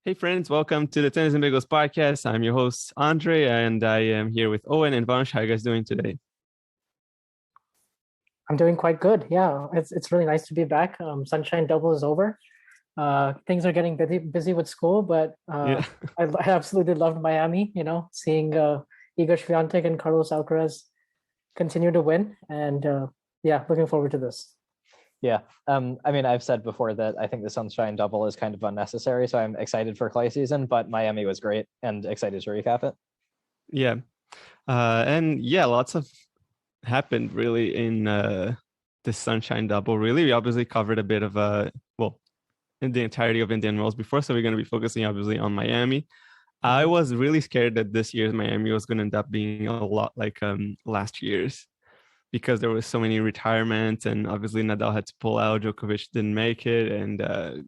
Hey friends, welcome to the Tennis and Bagels podcast. I'm your host Andre, and I am here with Owen and Vansh. How are you guys doing today? I'm doing quite good. Yeah, it's really nice to be back. Sunshine Double is over. Things are getting busy with school, but Yeah, I absolutely loved Miami. Seeing Iga Swiatek and Carlos Alcaraz continue to win, and yeah, looking forward to this. Yeah. I've said before that I think the Sunshine Double is kind of unnecessary, so I'm excited for clay season, but Miami was great and excited to recap it. yeah, and yeah, lots of happened really in the Sunshine Double. Really, we obviously covered a bit of in the entirety of Indian Wells before, so we're going to be focusing obviously on Miami. I was really scared that this year's Miami was going to end up being a lot like last year's, because there was so many retirements, and obviously Nadal had to pull out, Djokovic didn't make it, and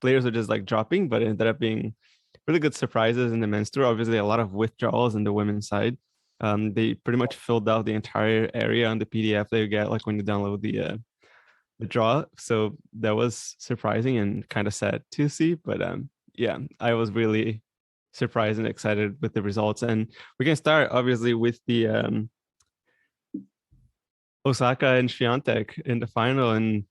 players were just like dropping, but it ended up being really good surprises in the men's tour. Obviously, a lot of withdrawals in the women's side. They pretty much filled out the entire area on the PDF that you get like when you download the draw. So that was surprising and kind of sad to see. But yeah, I was really surprised and excited with the results. And we can start obviously with the Osaka and Swiatek in the final. And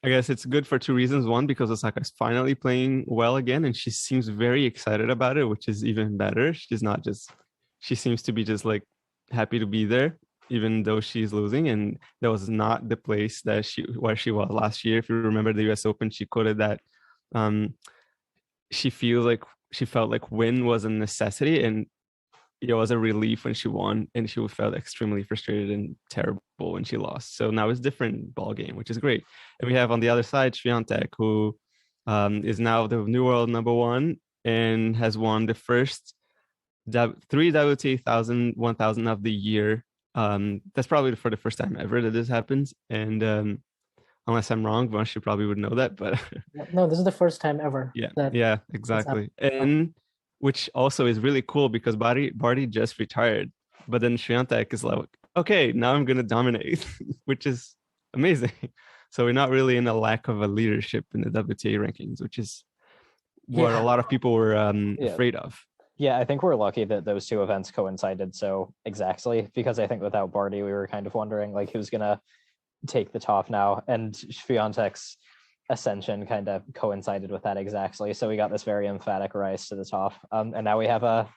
I guess it's good for two reasons. One, because Osaka is finally playing well again, and she seems very excited about it, which is even better. She seems to be just like happy to be there, even though she's losing. And that was not the place where she was last year. If you remember the US Open, she quoted that she felt like win was a necessity, and it was a relief when she won, and she felt extremely frustrated and terrible when she lost. So now it's a different ball game, which is great. And we have on the other side Swiatek, who is now the new world number one and has won the first three WTA 1000 of the year. That's probably for the first time ever that this happens. And unless I'm wrong, Vansh, you probably would know that, but No, this is the first time ever. Yeah, exactly. And which also is really cool because Barty just retired, but then Swiatek is like, okay, now I'm gonna dominate, which is amazing. So we're not really in a lack of a leadership in the WTA rankings, which is what a lot of people were afraid of. Yeah, I think we're lucky that those two events coincided so exactly, because I think without Barty, we were kind of wondering like who's gonna take the top now, and Swiatek's ascension kind of coincided with that exactly. So we got this very emphatic rise to the top, and now we have a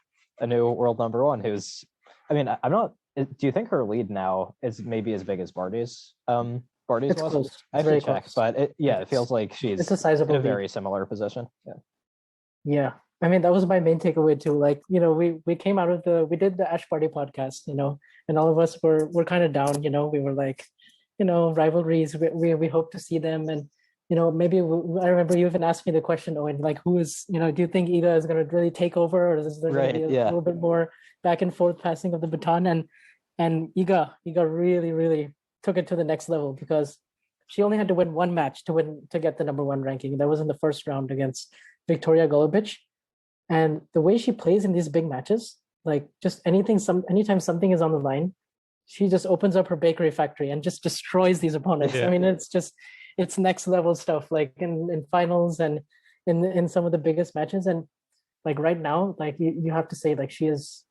new world number one who's, I'm not. Do you think her lead now is maybe as big as Barty's? Barty's It's was. close. I have to check, but it feels like she's It's a sizable in a lead. very similar position. Yeah. That was my main takeaway too. Like, we came out of we did the Ash Party podcast, and all of us were kind of down, we were like, rivalries, we hope to see them. And, maybe I remember you even asked me the question, Owen, like, do you think Iga is going to really take over, or is there going to be a little bit more back and forth passing of the baton? And Iga really, really took it to the next level, because she only had to win one match to get the number one ranking. That was in the first round against Victoria Golubic. And the way she plays in these big matches, like just anytime something is on the line, she just opens up her bakery factory and just destroys these opponents. Yeah. It's next level stuff, like in finals and in some of the biggest matches. And like right now, like you have to say, like, she is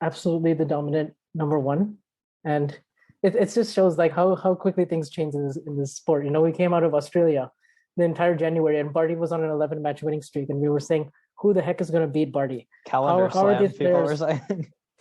absolutely the dominant number one. And it just shows like how quickly things change in this sport. We came out of Australia the entire January, and Barty was on an 11 match winning streak, and we were saying, who the heck is going to beat Barty? How are these players?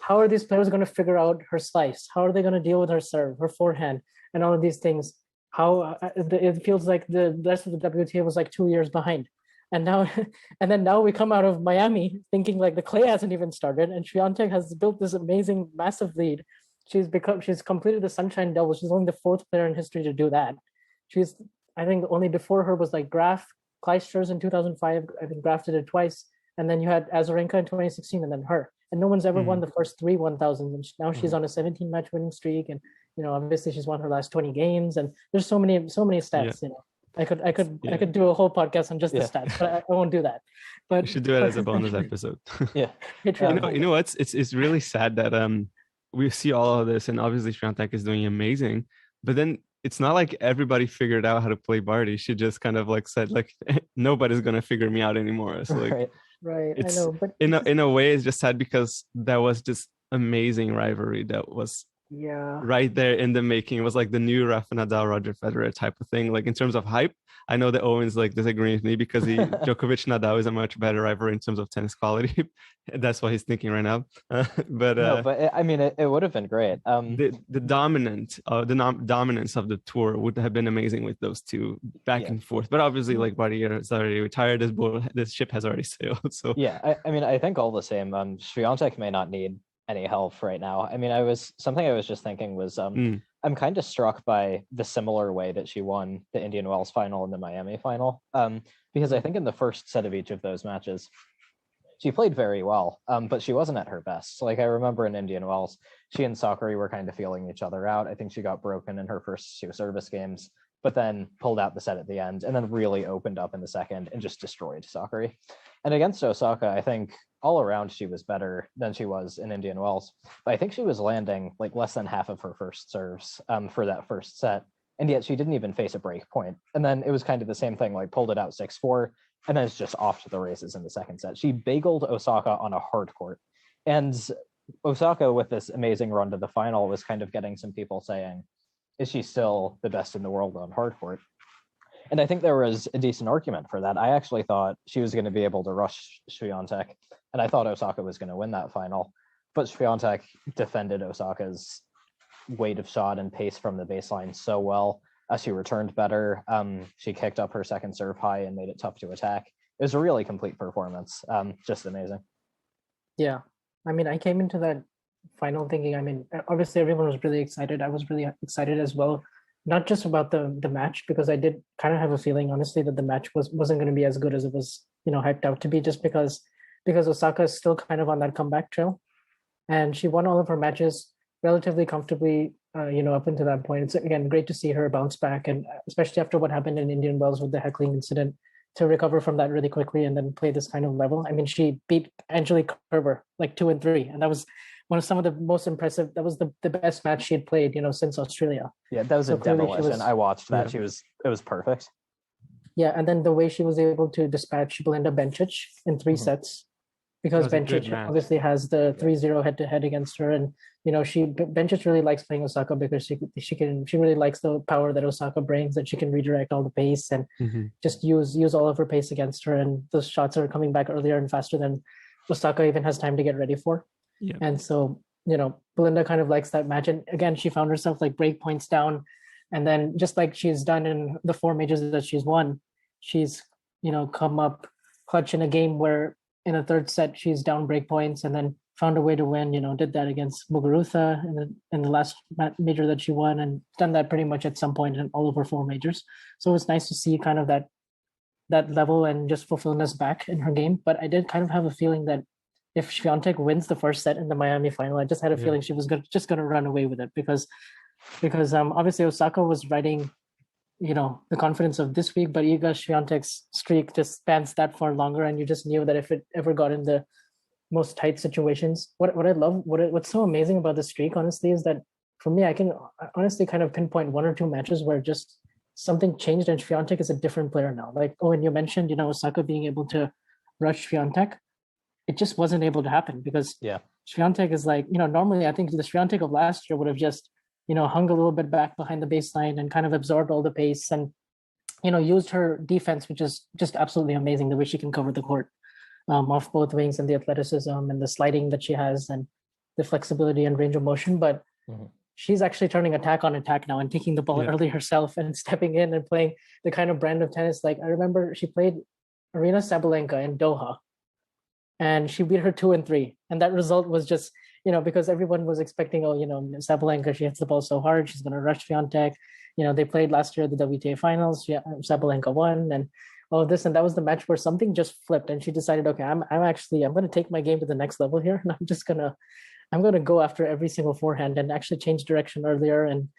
How are these players going to figure out her slice? How are they going to deal with her serve, her forehand, and all of these things? How it feels like the rest of the WTA was like 2 years behind, and now we come out of Miami thinking like the clay hasn't even started, and Swiatek has built this amazing, massive lead. She's completed the Sunshine Double. She's only the fourth player in history to do that. I think only before her was like Graf, Kleisters in 2005. I think Graf did it twice, and then you had Azarenka in 2016, and then her. And no one's ever won the first three 1000s. And now she's on a 17 match winning streak, and obviously she's won her last 20 games. And there's so many stats. Yeah. I could do a whole podcast on just the stats, but I won't do that. But you should do it as a bonus episode. Yeah, you know what? It's really sad that we see all of this, and obviously Swiatek is doing amazing, but then it's not like everybody figured out how to play Barty. She just kind of like said like nobody's gonna figure me out anymore. So like Right. Right, I it's know, but in a way it's just sad because that was just amazing rivalry that was yeah. right there in the making. It was like the new Rafa Nadal, Roger Federer type of thing. Like in terms of hype, I know that Owen's like disagreeing with me because Djokovic Nadal is a much better rivalry in terms of tennis quality. That's what he's thinking right now. But No, but I mean, it would have been great. the dominance of the tour would have been amazing with those two back Yeah. and forth. But obviously, like Barrier is already retired. This ship has already sailed. So Yeah, I mean, I think all the same. Swiatek may not need any help right now. I mean, I was just thinking was I'm kind of struck by the similar way that she won the Indian Wells final and the Miami final. Because I think in the first set of each of those matches, she played very well, but she wasn't at her best. Like I remember in Indian Wells, she and Sakari were kind of feeling each other out. I think she got broken in her first two service games, but then pulled out the set at the end and then really opened up in the second and just destroyed Sakari. And against Osaka, I think all around she was better than she was in Indian Wells. But I think she was landing like less than half of her first serves for that first set. And yet she didn't even face a break point. And then it was kind of the same thing, like pulled it out 6-4, and then it's just off to the races in the second set. She bageled Osaka on a hard court. And Osaka, with this amazing run to the final, was kind of getting some people saying, is she still the best in the world on hard court? And I think there was a decent argument for that. I actually thought she was going to be able to rush Swiatek, and I thought Osaka was going to win that final. But Swiatek defended Osaka's weight of shot and pace from the baseline so well. She returned better. She kicked up her second serve high and made it tough to attack. It was a really complete performance. Just amazing. Yeah. I mean, I came into that final thinking, I mean, obviously everyone was really excited. I was really excited as well. Not just about the match, because I did kind of have a feeling, honestly, that the match wasn't going to be as good as it was, hyped out to be, just because Osaka is still kind of on that comeback trail, and she won all of her matches relatively comfortably, up until that point. It's again great to see her bounce back, and especially after what happened in Indian Wells with the heckling incident, to recover from that really quickly and then play this kind of level. I mean, she beat Angelique Kerber like 2 and 3, and that was one of some of the most impressive. That was the best match she had played, since Australia. Yeah, that was a demolition. I watched that. Yeah. It was perfect. Yeah, and then the way she was able to dispatch Belinda Bencic in 3 sets, because Bencic obviously has the 3-0 head-to-head against her, and Bencic really likes playing Osaka because she really likes the power that Osaka brings, that she can redirect all the pace and just use all of her pace against her, and those shots are coming back earlier and faster than Osaka even has time to get ready for. Yeah. And so, Belinda kind of likes that match. And again, she found herself like break points down. And then just like she's done in the 4 majors that she's won, she's, come up clutch in a game where in a third set, she's down break points and then found a way to win, did that against Muguruza in the last major that she won, and done that pretty much at some point in all of her 4 majors. So it's nice to see kind of that level and just fulfillment back in her game. But I did kind of have a feeling that if Swiatek wins the first set in the Miami final, I just had a feeling she was just going to run away with it because obviously Osaka was riding, the confidence of this week, but Iga Swiatek's streak just spans that far longer, and you just knew that if it ever got in the most tight situations, what I love, what's so amazing about the streak, honestly, is that for me, I can honestly kind of pinpoint 1 or 2 matches where just something changed and Swiatek is a different player now. Like, when you mentioned, Osaka being able to rush Swiatek, it just wasn't able to happen because Swiatek is like, normally I think the Swiatek of last year would have just, hung a little bit back behind the baseline and kind of absorbed all the pace and, used her defense, which is just absolutely amazing, the way she can cover the court off both wings, and the athleticism and the sliding that she has and the flexibility and range of motion. But she's actually turning attack on attack now and taking the ball early herself and stepping in and playing the kind of brand of tennis. Like, I remember she played Arina Sabalenka in Doha, and she beat her 2 and 3. And that result was just, because everyone was expecting, Sabalenka, she hits the ball so hard, she's going to rush Swiatek. They played last year at the WTA finals. Sabalenka won and all of this. And that was the match where something just flipped and she decided, okay, I'm going to take my game to the next level here. And I'm going to go after every single forehand and actually change direction earlier and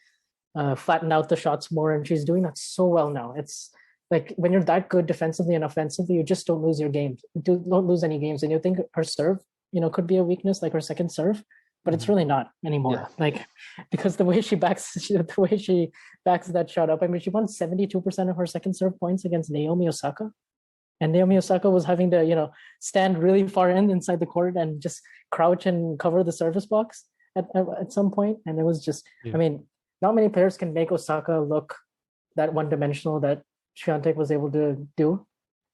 flatten out the shots more. And she's doing that so well now. It's like, when you're that good defensively and offensively, you just don't lose your games. Don't lose any games. And you think her serve, could be a weakness, like her second serve, but it's really not anymore. Yeah. Like, because the way she backs that shot up. I mean, she won 72% of her second serve points against Naomi Osaka. And Naomi Osaka was having to, stand really far inside the court and just crouch and cover the service box at some point. And it was just, I mean, not many players can make Osaka look that one-dimensional that Swiatek was able to do.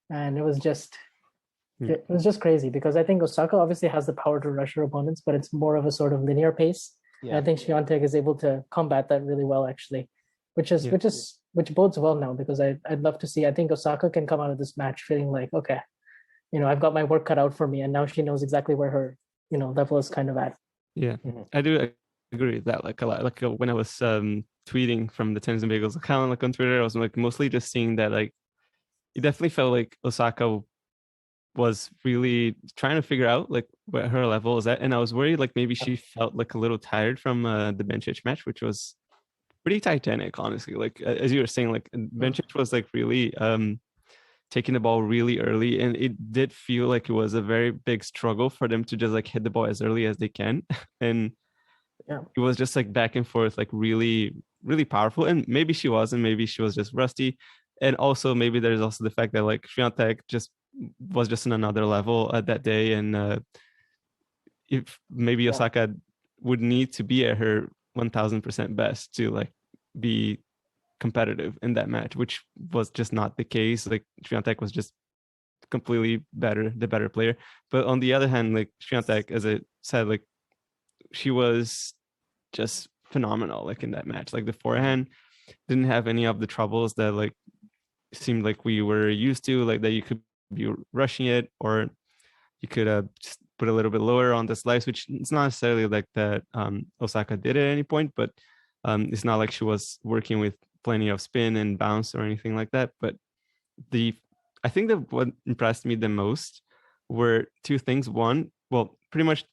And it was just crazy, because I think Osaka obviously has the power to rush her opponents, but it's more of a sort of linear pace. Yeah. And I think Swiatek is able to combat that really well, actually, which bodes well now, because I'd love to see. I think Osaka can come out of this match feeling like, okay, I've got my work cut out for me, and now she knows exactly where her level is kind of at. Yeah, I do agree with that, like, a lot. Like, when I was tweeting from the Tennis and Bagels account, like, on Twitter, I was like mostly just seeing that, like, it definitely felt like Osaka was really trying to figure out like where her level is at, and I was worried like maybe she felt like a little tired from the Bencic match, which was pretty titanic, honestly. Like, as you were saying, like, Bencic was like really taking the ball really early, and it did feel like it was a very big struggle for them to just like hit the ball as early as they can. And it was just like back and forth, like really, really powerful. And maybe she wasn't, maybe she was just rusty. And also maybe there's also the fact that like Swiatek was just in another level at that day. And if maybe Osaka would need to be at her 1000% best to like be competitive in that match, which was just not the case. Like, Swiatek was just completely the better player. But on the other hand, like, Swiatek, as I said, like, she was just phenomenal, like, in that match. Like, the forehand didn't have any of the troubles that like seemed like we were used to, like that you could be rushing it, or you could just put a little bit lower on the slice, which it's not necessarily like that Osaka did at any point, but it's not like she was working with plenty of spin and bounce or anything like that. But I think that what impressed me the most were two things. One, well, pretty much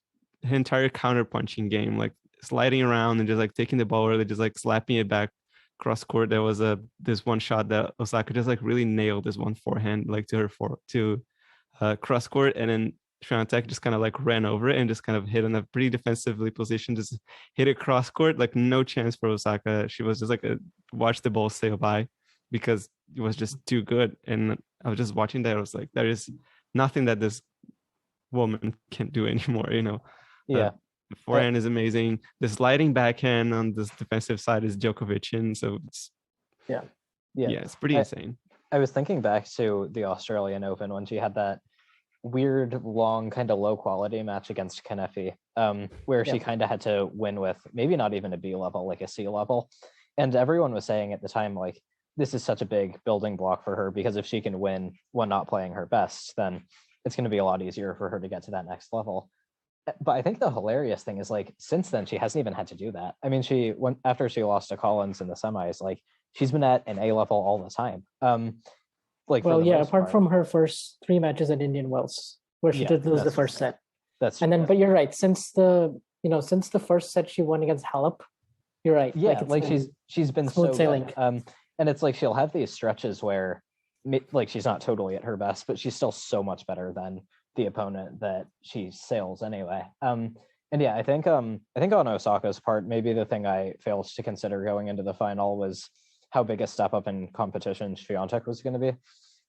her entire counter punching game, like sliding around and just like taking the ball, or just like slapping it back cross court. There was this one shot that Osaka just like really nailed, this one forehand like to her cross court, and then Swiatek just kind of like ran over it and just kind of hit in a pretty defensively position, just hit it cross court, like no chance for Osaka. She was just like watch the ball sail by, because it was just too good. And I was just watching that. I was like, there is nothing that this woman can do anymore. The forehand is amazing. The sliding backhand on this defensive side is Djokovic, and so it's it's pretty insane. I was thinking back to the Australian Open when she had that weird, long, kind of low quality match against Kanefi, where she kind of had to win with maybe not even a B level, like a C level. And everyone was saying at the time, like, this is such a big building block for her, because if she can win when not playing her best, then it's going to be a lot easier for her to get to that next level. But I think the hilarious thing is, like, since then, she hasn't even had to do that. I mean, after she lost to Collins in the semis, like, she's been at an A level all the time. Apart from her first 3 matches at Indian Wells, where she did lose the first set. But you're right. Since the first set she won against Halep, you're right. Yeah, like she's been so sailing. Good. And it's like she'll have these stretches where, like, she's not totally at her best, but she's still so much better than the opponent that she sails anyway. I think on Osaka's part, maybe the thing I failed to consider going into the final was how big a step up in competition Swiatek was going to be.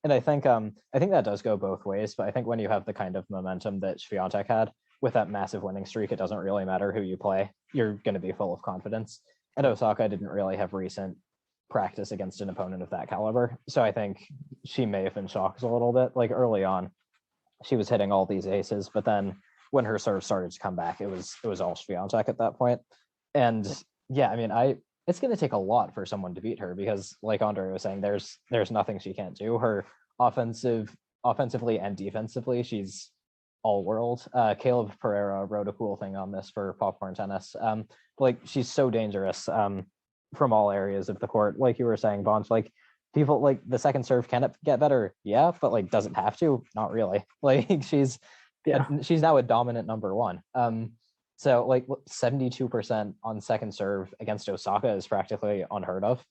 And I think that does go both ways, but I think when you have the kind of momentum that Swiatek had with that massive winning streak, it doesn't really matter who you play. You're going to be full of confidence. And Osaka didn't really have recent practice against an opponent of that caliber. So I think she may have been shocked a little bit. Like, early on, she was hitting all these aces, but then when her serve started to come back, it was all Swiatek at that point. And I mean, it's going to take a lot for someone to beat her, because, like Andre was saying, there's nothing she can't do. Her offensively and defensively, she's all world. Caleb Pereira wrote a cool thing on this for Popcorn Tennis. Like, she's so dangerous from all areas of the court. Like you were saying, Bonch, like, people, like, the second serve can get better, but like, doesn't have to, not really. Like, she's now a dominant number one. So like 72% on second serve against Osaka is practically unheard of.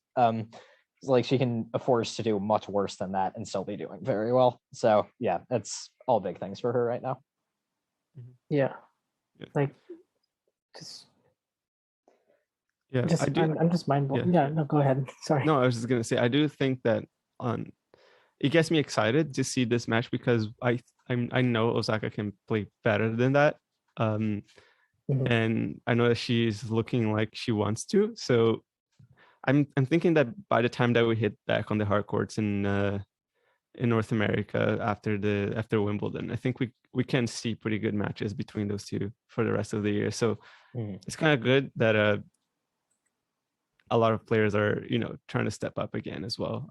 Like, she can afford to do much worse than that and still be doing very well. So it's all big things for her right now. Yeah. Like, Just, Yeah, just I do. I'm just mind blown. Yeah. Yeah, no, go ahead. Sorry. No, I was just gonna say I do think that on it gets me excited to see this match because I know Osaka can play better than that. Um, Mhm. and I know that she's looking like she wants to. So I'm thinking that by the time that we hit back on the hard courts in North America after Wimbledon, I think we can see pretty good matches between those two for the rest of the year. So it's kind of good that a lot of players are trying to step up again as well.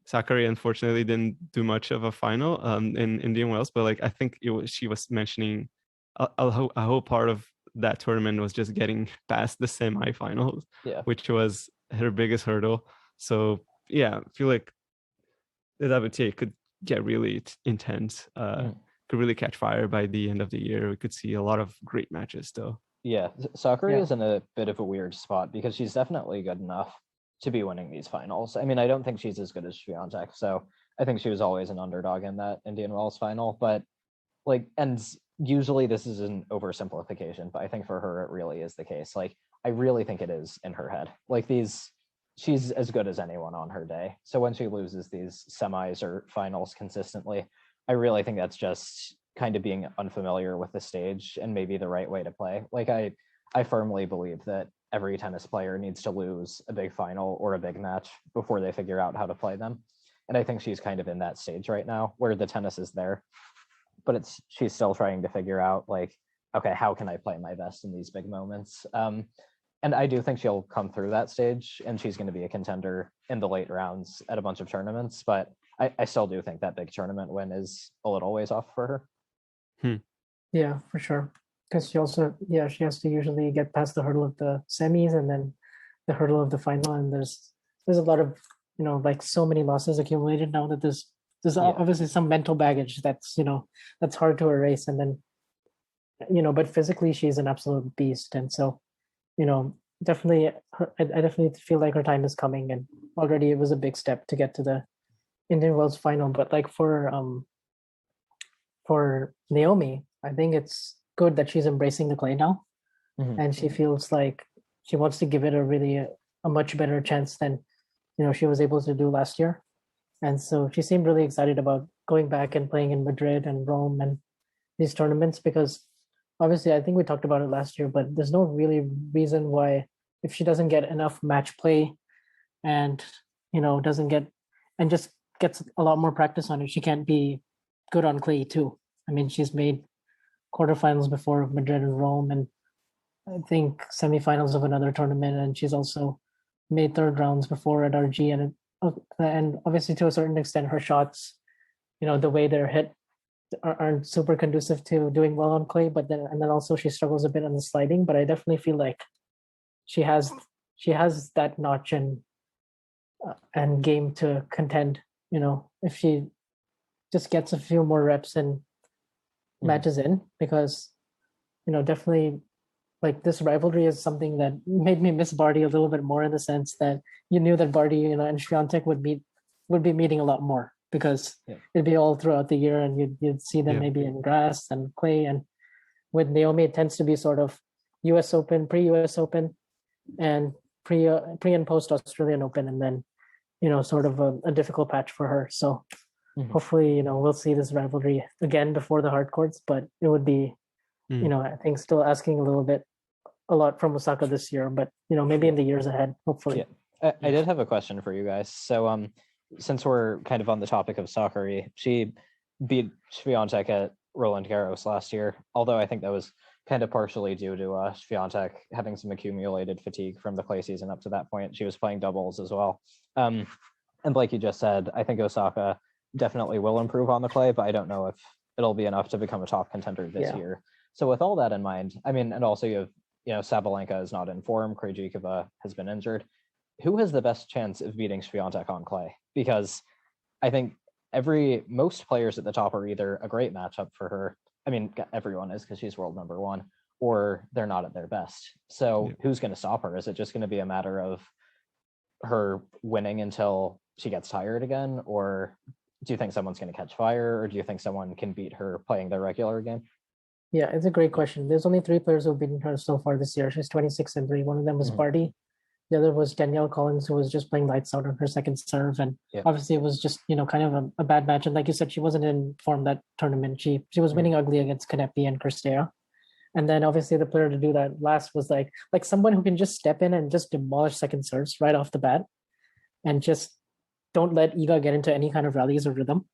Sakari unfortunately didn't do much of a final in Indian Wells, but like I think she was mentioning a whole part of that tournament was just getting past the semifinals, Yeah. which was her biggest hurdle. So yeah, I feel like the WTA could get really intense, could really catch fire by the end of the year. We could see a lot of great matches still. Yeah, Sakura Yeah. is in a bit of a weird spot because she's definitely good enough to be winning these finals. I mean, I don't think she's as good as Swiatek, so I think she was always an underdog in that Indian Wells final. But like, and usually this is an oversimplification, but I think for her it really is the case. Like, I really think it is in her head. Like she's as good as anyone on her day. So when she loses these semis or finals consistently, I really think that's just kind of being unfamiliar with the stage and maybe the right way to play. Like I firmly believe that every tennis player needs to lose a big final or a big match before they figure out how to play them. And I think she's kind of in that stage right now where the tennis is there, but she's still trying to figure out like, okay, how can I play my best in these big moments? And I do think she'll come through that stage and she's going to be a contender in the late rounds at a bunch of tournaments, but I still do think that big tournament win is a little ways off for her. Yeah, for sure. Because she also, yeah, she has to usually get past the hurdle of the semis and then the hurdle of the final. And there's a lot of, like so many losses accumulated now that there's Yeah. obviously some mental baggage that's hard to erase. And then, but physically she's an absolute beast. And so, definitely, I definitely feel like her time is coming. And already it was a big step to get to the Indian Wells final. But like for Naomi, I think it's good that she's embracing the clay now, and she feels like she wants to give it a much better chance than she was able to do last year. And so she seemed really excited about going back and playing in Madrid and Rome and these tournaments because obviously I think we talked about it last year, but there's no really reason why if she doesn't get enough match play and doesn't get and just gets a lot more practice on it, she can't be good on clay too. I mean, she's made quarterfinals before of Madrid and Rome, and I think semifinals of another tournament, and she's also made third rounds before at RG, and obviously to a certain extent, her shots, the way they're hit, aren't super conducive to doing well on clay. But then also she struggles a bit on the sliding. But I definitely feel like she has that notch and game to contend. If she just gets a few more reps and matches in, because definitely like this rivalry is something that made me miss Barty a little bit more in the sense that you knew that Barty and Swiatek would be meeting a lot more because it'd be all throughout the year and you'd see them maybe in grass and clay. And with Naomi it tends to be sort of US Open, pre-US Open, and pre and post Australian Open, and then sort of a difficult patch for her. So hopefully we'll see this rivalry again before the hard courts, but it would be I think still asking a lot from Osaka this year, but maybe in the years ahead, hopefully. I did have a question for you guys. So since we're kind of on the topic of Sakari, she beat Swiatek at Roland Garros last year, although I think that was kind of partially due to Swiatek having some accumulated fatigue from the clay season up to that point. She was playing doubles as well. And like you just said, I think Osaka definitely will improve on the clay, but I don't know if it'll be enough to become a top contender this year. So with all that in mind, I mean, and also you have, Sabalenka is not in form, Krejcikova has been injured. Who has the best chance of beating Swiatek on clay? Because I think most players at the top are either a great matchup for her. I mean, everyone is because she's world number one, or they're not at their best. So who's going to stop her? Is it just going to be a matter of her winning until she gets tired again? Or do you think someone's going to catch fire? Or do you think someone can beat her playing their regular game? Yeah, it's a great question. There's only 3 players who've beaten her so far this year. She's 26-3. One of them was Mhm. Barty. The other was Danielle Collins, who was just playing lights out on her second serve. And Yeah. obviously it was just, kind of a bad match. And like you said, she wasn't in form that tournament. She was Mhm. winning ugly against Kanepi and Kirstea. And then obviously the player to do that last was like someone who can just step in and just demolish second serves right off the bat and just don't let Iga get into any kind of rallies or rhythm.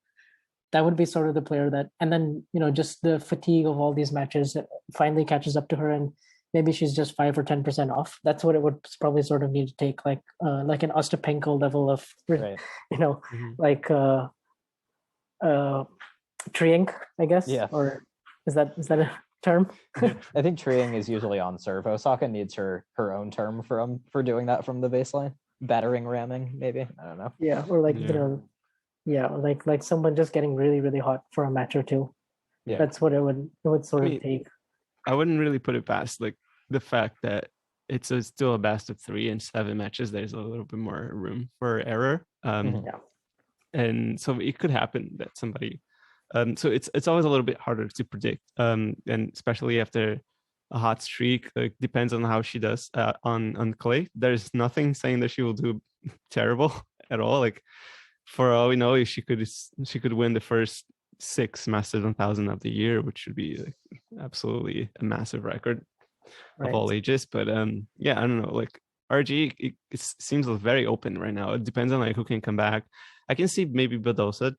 That would be sort of the player that, and then, just the fatigue of all these matches finally catches up to her, and maybe she's just 5 or 10% off. That's what it would probably sort of need to take, like an Ostapenko level of, Right. Mhm. like Triank, I guess. Yeah. Or is that a term? I think treeing is usually on serve. Osaka needs her own term for doing that from the baseline. Battering ramming, maybe. I don't know. Yeah, or like Yeah. like someone just getting really really hot for a match or two. Yeah. That's what it would sort of take. I wouldn't really put it past like the fact that it's still a best of 3 and 7 matches. There's a little bit more room for error. Mhm. Yeah. And so it could happen that somebody. So it's always a little bit harder to predict. And especially after a hot streak, like depends on how she does on clay. There's nothing saying that she will do terrible at all. Like for all we know, she could win the first 6 Masters 1000 of the year, which would be like absolutely a massive record of all ages. But yeah, I don't know. Like RG, it seems very open right now. It depends on like who can come back. I can see maybe Badosa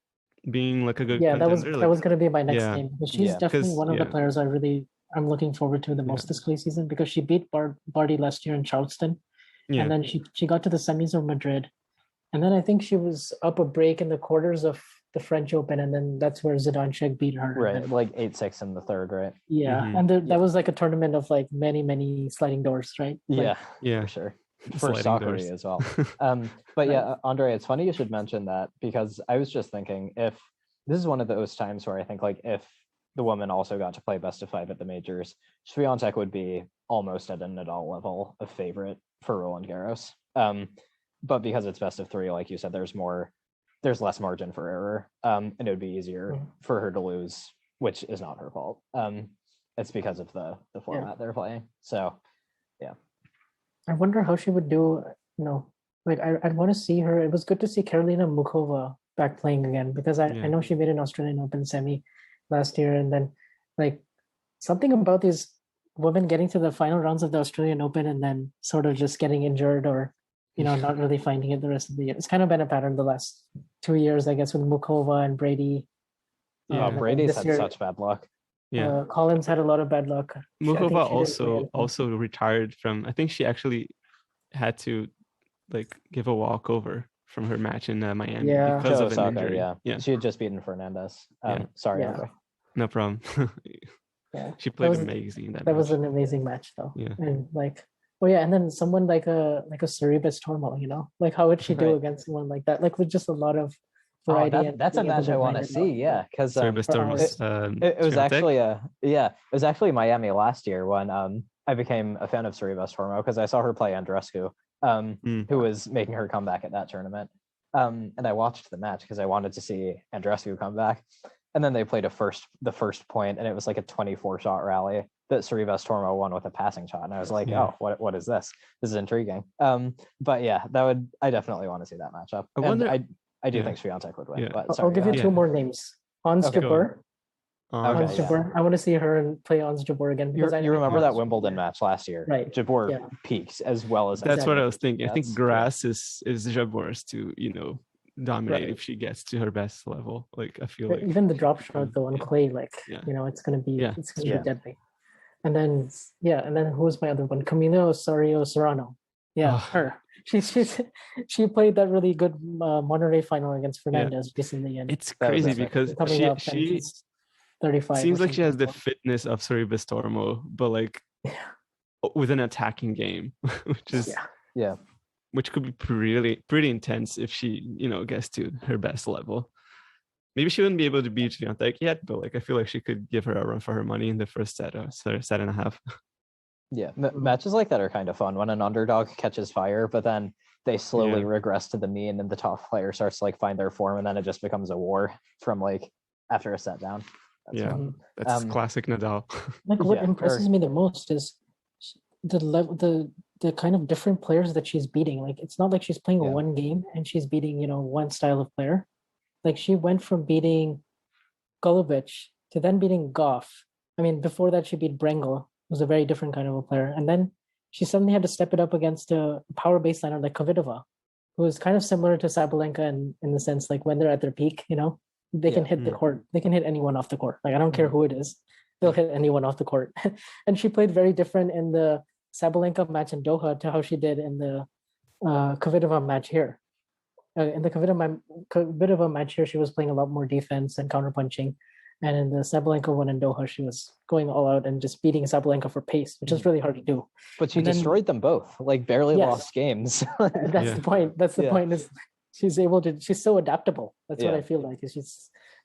being like a good contender. That was going to be my next yeah. name, because she's Yeah. definitely 'Cause, one of the yeah. players I'm looking forward to the most this clay season, because she beat Barty last year in Charleston, Yeah. and then she got to the semis of Madrid, and then I think she was up a break in the quarters of the French Open, and then that's where Zidanšek beat her. Right, And then, like 8-6 in the third, right? yeah, Mhm. and Yeah. that was like a tournament of like many sliding doors, right? Yeah, Yeah. for sure. For Sliding Sakari doors. as well. But yeah, Andre, it's funny you should mention that, because I was just thinking, if this is one of those times where I think like if the woman also got to play best of 5 at the majors, Swiatek would be almost at a Nadal level of favorite for Roland Garros. But because it's best of 3, like you said, there's less margin for error, and it would be easier for her to lose, which is not her fault. It's because of the format they're playing. So yeah. I wonder how she would do. Like I'd want to see her. It was good to see Karolina Mukova back playing again, because I know she made an Australian Open semi last year, and then like something about these women getting to the final rounds of the Australian Open and then sort of just getting injured, or not really finding it the rest of the year. It's kind of been a pattern the last 2 years, I guess, with Mukova and Brady. Yeah. Brady's had such bad luck. Yeah. Collins had a lot of bad luck. Mukova also retired from. I think she actually had to like give a walkover from her match in Miami because of an injury. Yeah, she had just beaten Fernandez. Sorry, Andre. No problem. Yeah, she played amazing in that. That was an amazing match, though. Yeah, and like, and then someone like a Sorribes Tormo, like how would she do against someone like that? Like with just a lot of variety. That's a match I want to see. Yeah, because it was actually Miami last year when I became a fan of Sorribes Tormo, because I saw her play Andreescu, who was making her comeback at that tournament. And I watched the match because I wanted to see Andreescu come back. And then they played the first point, and it was like a 24-shot rally that Sorribes Tormo won with a passing shot. And I was like, oh, what is this? This is intriguing. But yeah, I definitely want to see that matchup. I do think Swiatek would win. But sorry, I'll give you 2 more names. Ons Jabeur. Ons Jabeur. I want to see her play Ons Jabeur again. Because you remember that Wimbledon match last year, right? Jabeur peaks as well as. That's what I was thinking. I think grass is Jabeur's to dominate if she gets to her best level. Like I feel like even the drop shot though on clay, like it's gonna be be deadly. And then who's my other one? Camila Osorio Serrano. Her. She played that really good Monterey final against Fernandez recently, and it's crazy because she's 35. Seems like she has the fitness of Sorribes Tormo, but like with an attacking game, which is which could be pretty intense if she gets to her best level. Maybe she wouldn't be able to beat Swiatek yet, but like I feel like she could give her a run for her money in the first set or set and a half. Yeah, matches like that are kind of fun when an underdog catches fire, but then they slowly regress to the mean, and the top player starts to like find their form, and then it just becomes a war from like after a set down. Yeah, fun. that's classic Nadal. Like what Yeah, impresses me the most is the level, the kind of different players that she's beating. Like it's not like she's playing Yeah. one game and she's beating, one style of player. Like she went from beating Golubic to then beating Goff. I mean, before that she beat Brengel, who was a very different kind of a player. And then she suddenly had to step it up against a power baseliner like Kvitova, who is kind of similar to Sabalenka in the sense like when they're at their peak, they can hit the court. They can hit anyone off the court. Like I don't care who it is. They'll hit anyone off the court. And she played very different in the Sabalenka match in Doha to how she did in the Kvitova match here. In the Kvitova match here, she was playing a lot more defense and counterpunching. And in the Sabalenka one in Doha, she was going all out and just beating Sabalenka for pace, which is really hard to do. But she And then- destroyed them both, like barely lost games. That's the point. That's the point is she's so adaptable. That's what Yeah. I feel like.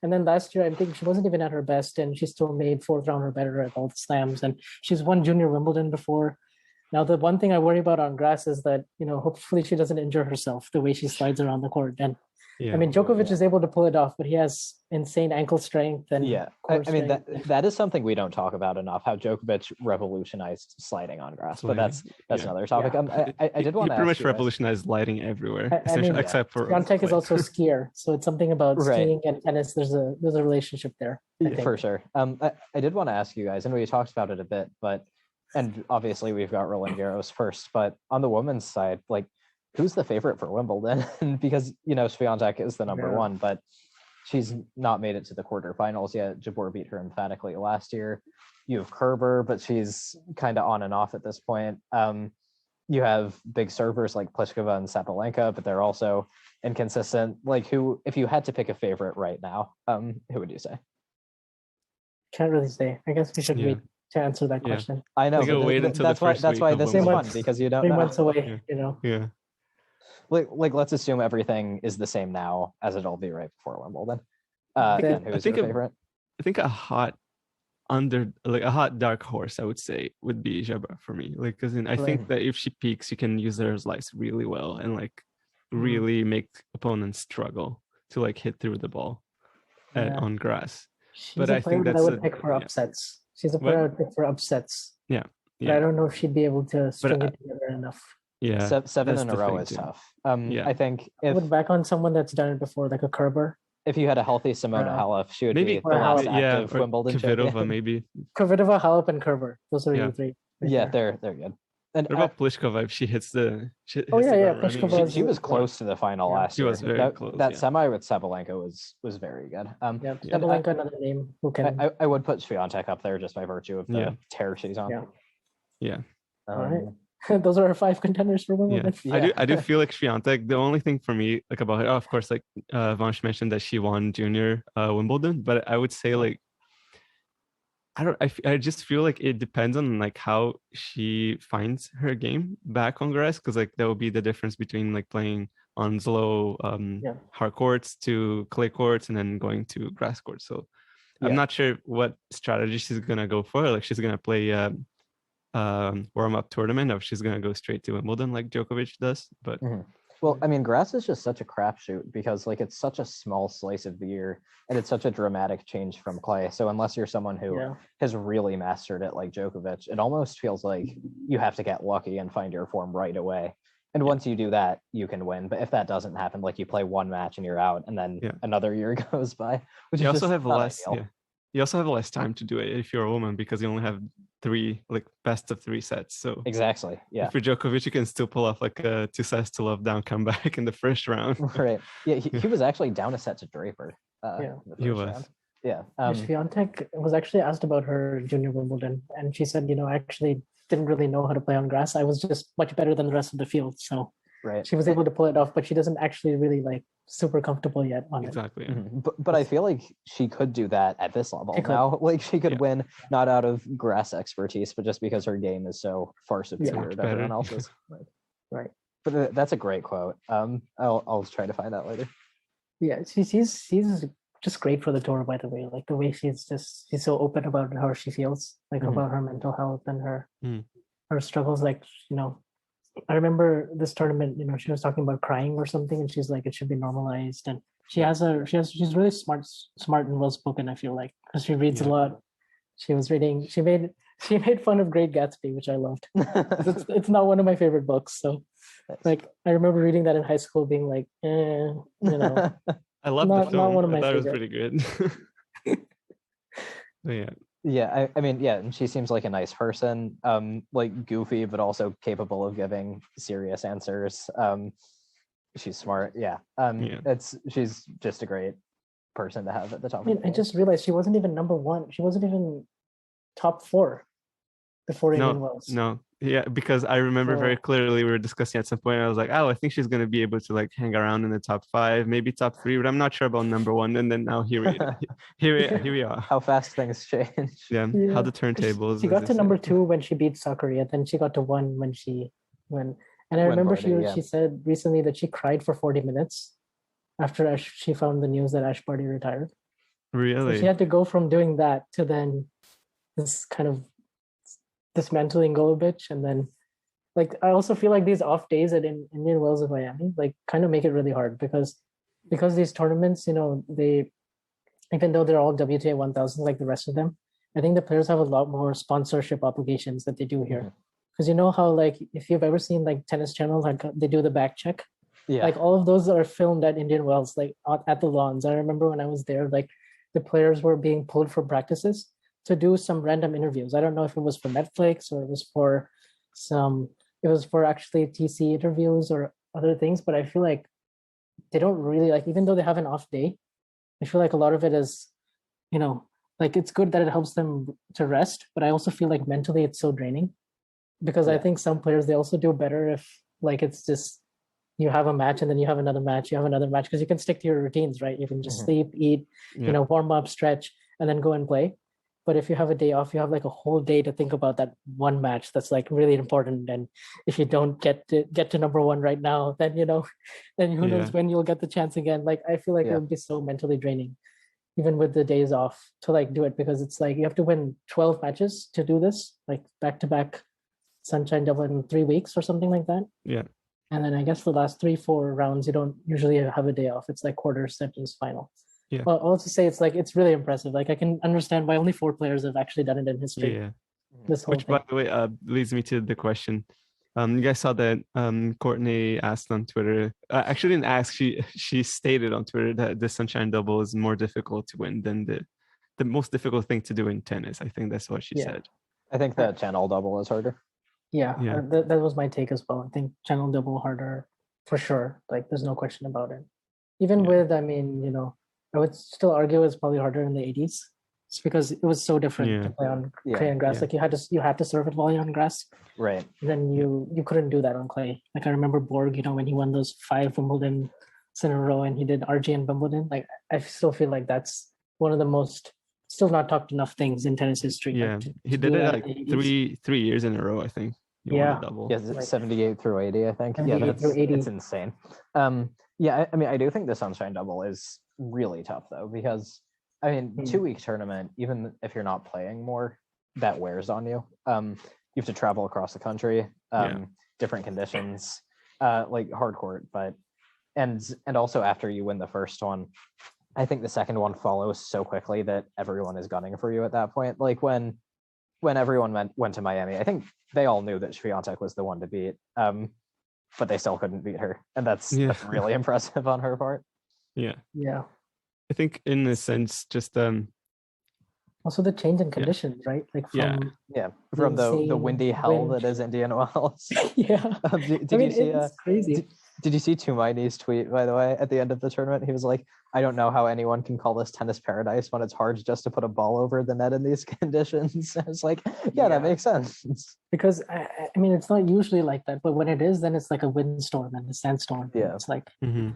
And then last year, I think she wasn't even at her best and she still made fourth round or better at all the slams. And she's won junior Wimbledon before. Now, the one thing I worry about on grass is that, hopefully she doesn't injure herself the way she slides around the court. And I mean, Djokovic is able to pull it off, but he has insane ankle strength and I mean that is something we don't talk about enough. How Djokovic revolutionized sliding on grass, but that's another topic. I did want to pretty much you guys- revolutionized lighting everywhere, I mean, except for Swiatek is also a skier, so it's something about skiing and tennis. There's a relationship there. I think. For sure. I did want to ask you guys, and we talked about it a bit, and obviously we've got Roland Garros first, but on the women's side, like, who's the favorite for Wimbledon? Because Swiatek is the number one, but she's not made it to the quarterfinals yet. Jabeur beat her emphatically last year. You have Kerber, but she's kind of on and off at this point. You have big servers like Pliskova and Sabalenka, but they're also inconsistent. Like, who, if you had to pick a favorite right now, who would you say? Can't really say. I guess we should wait to answer that question. I know. That's why this is fun, because you don't 3 know. months away. Yeah. Like let's assume everything is the same now as it'll be right before Wimbledon. Who's your favorite? I think a hot dark horse, I would say, would be Jabeur for me. Like, because I think that if she peaks, you can use her slice really well and like really make opponents struggle to like hit through the ball on grass. She's a player that I would pick for upsets. She's a player I would pick for upsets. Yeah. But I don't know if she'd be able to string it together enough. Yeah. Seven in a row is tough. I think I would back on someone that's done it before, like a Kerber. If you had a healthy Simona Halep, she would be the last active Wimbledon Kvitova, champion. maybe. Kvitova, Halep, and Kerber. Those are your three. Yeah, they're good. And what about Pliskova if she hits the? Pliskova. She was close to the final last year. She was very close. That semi with Sabalenka was very good. Sabalenka, another name who can. I would put Swiatek up there just by virtue of the tear she's on. Yeah. All right. Those are our 5 contenders for Wimbledon. Yeah. I do feel like Swiatek, the only thing for me like about her, of course, like Vansh mentioned that she won junior Wimbledon, but I would say like I just feel like it depends on like how she finds her game back on grass, because like that will be the difference between like playing on slow hard courts to clay courts and then going to grass courts. So I'm not sure what strategy she's gonna go for. Like she's gonna play warm-up tournament, or she's going to go straight to Wimbledon like Djokovic does. But well, I mean, grass is just such a crapshoot because like it's such a small slice of the year and it's such a dramatic change from clay. So unless you're someone who has really mastered it like Djokovic, it almost feels like you have to get lucky and find your form right away. And once you do that, you can win. But if that doesn't happen, like you play one match and you're out, and then another year goes by, which you is also just have less. ideal. You also have less time to do it if you're a woman, because you only have 3 like best of 3 sets. So exactly, yeah. If you're Djokovic, you can still pull off like a 2 sets to love down comeback in the first round. Right. Yeah, he was actually down a set to Draper. He was. Round. Yeah. Swiatek was actually asked about her junior Wimbledon, and she said, I actually didn't really know how to play on grass. I was just much better than the rest of the field. So she was able to pull it off, but she doesn't actually really like super comfortable yet on it. Exactly. But I feel like she could do that at this level now. Like she could win not out of grass expertise, but just because her game is so far superior to everyone else's. Right. But that's a great quote. I'll try to find that later. Yeah, she's just great for the tour, by the way. Like the way she's so open about how she feels, like about her mental health and her struggles. Like, I remember this tournament, she was talking about crying or something, and she's like, it should be normalized. And she's really smart and well spoken. I feel like because she reads a Yeah. lot. She made fun of Great Gatsby, which I loved. It's not one of my favorite books, so like I remember reading that in high school, being like, I love not the film. one of I my thought it was favorite. pretty good. But yeah. Yeah, I mean, yeah, and she seems like a nice person, like goofy, but also capable of giving serious answers. She's smart. Yeah. Yeah. She's just a great person to have at the top I mean, of the I game. just realized she wasn't even number one. She wasn't even top 4 before Indian Wells. No. Yeah, because I remember very So- clearly we were discussing at some point. I was like, oh, I think she's gonna be able to like hang around in the top 5, maybe top 3, but I'm not sure about number 1. And then now here we are. How fast things change. Yeah. How the turntables. She as got they to say. number 2 when she beat Sakari, and then she got to 1 when. And I When remember Barty, yeah. she said recently that she cried for 40 minutes after she found the news that Ash Barty retired. So Really? she had to go from doing that to then this kind of dismantling Golubic, and then like I also feel like these off days at Indian Wells in Miami like kind of make it really hard because these tournaments, they, even though they're all WTA 1000 like the rest of them, I think the players have a lot more sponsorship obligations that they do here. Because you know how like if you've ever seen like Tennis Channel, like they do the back check, Yeah. like all of those are filmed at Indian Wells, like at the lawns. I remember when I was there, like the players were being pulled from practices to do some random interviews. I don't know if it was for Netflix or it was for actually TC interviews or other things, but I feel like they don't really like, even though they have an off day, I feel like a lot of it is, like it's good that it helps them to rest, but I also feel like mentally it's so draining because I Yeah. think some players, they also do better if like it's just you have a match and then you have another match, because you can stick to your routines, right? You can just sleep, eat, Yeah. warm up, stretch, and then go and play. But if you have a day off, you have like a whole day to think about that one match that's like really important. And if you don't get to number 1 right now, then then who knows Yeah. when you'll get the chance again. Like I feel like it Yeah. would be so mentally draining, even with the days off, to like do it, because it's like you have to win 12 matches to do this, like back to back Sunshine Double in 3 weeks or something like that. Yeah. And then I guess the last 3-4 rounds, you don't usually have a day off. It's like quarters, semis, final. Yeah. Well, I'll also say it's really impressive. Like I can understand why only 4 players have actually done it in history. Yeah. This whole Which, thing. by the way, leads me to the question. You guys saw that Courtney asked on Twitter. Actually, didn't ask. She stated on Twitter that the Sunshine Double is more difficult to win than the most difficult thing to do in tennis. I think that's what she said. I think the Channel Double is harder. Yeah, Yeah. that was my take as well. I think Channel Double harder for sure. Like there's no question about it. Even Yeah. with, I mean, I would still argue it's probably harder in the 80s. It's because it was so different Yeah. to play on Yeah, clay and grass. yeah. Like you had to serve it while you're on grass. Right. And then you couldn't do that on clay. Like I remember Borg, when he won those 5 Wimbledon in a row and he did RG and Wimbledon. Like I still feel like that's one of the most still not talked enough things in tennis history. Yeah. Like, He to did do it that like in the 80s. three years in a row, I think. He won Yeah. a double. Yeah, Like- 78 through 80, I think. Yeah, 78 through 80. it's insane. Yeah, I mean, I do think the Sunshine Double is really tough though, because I mean, 2-week tournament, even if you're not playing more, that wears on you. You have to travel across the country, different conditions, like hard court, but and also after you win the first one, I think the second one follows so quickly that everyone is gunning for you at that point. Like when everyone went to Miami, I think they all knew that Swiatek was the one to beat, but they still couldn't beat her, and that's really impressive on her part. Yeah. Yeah. I think in a sense, just Also the change in conditions, right? Like from From the insane windy hell wind. that is Indian Wells. Yeah. Did I mean, you see? it's crazy. Did you see Tumaini's tweet, by the way, at the end of the tournament? He was like, I don't know how anyone can call this tennis paradise when it's hard just to put a ball over the net in these conditions. I was like, yeah, that makes sense. Because I mean, it's not usually like that, but when it is, then it's like a windstorm and a sandstorm. Yeah. It's like, mhm.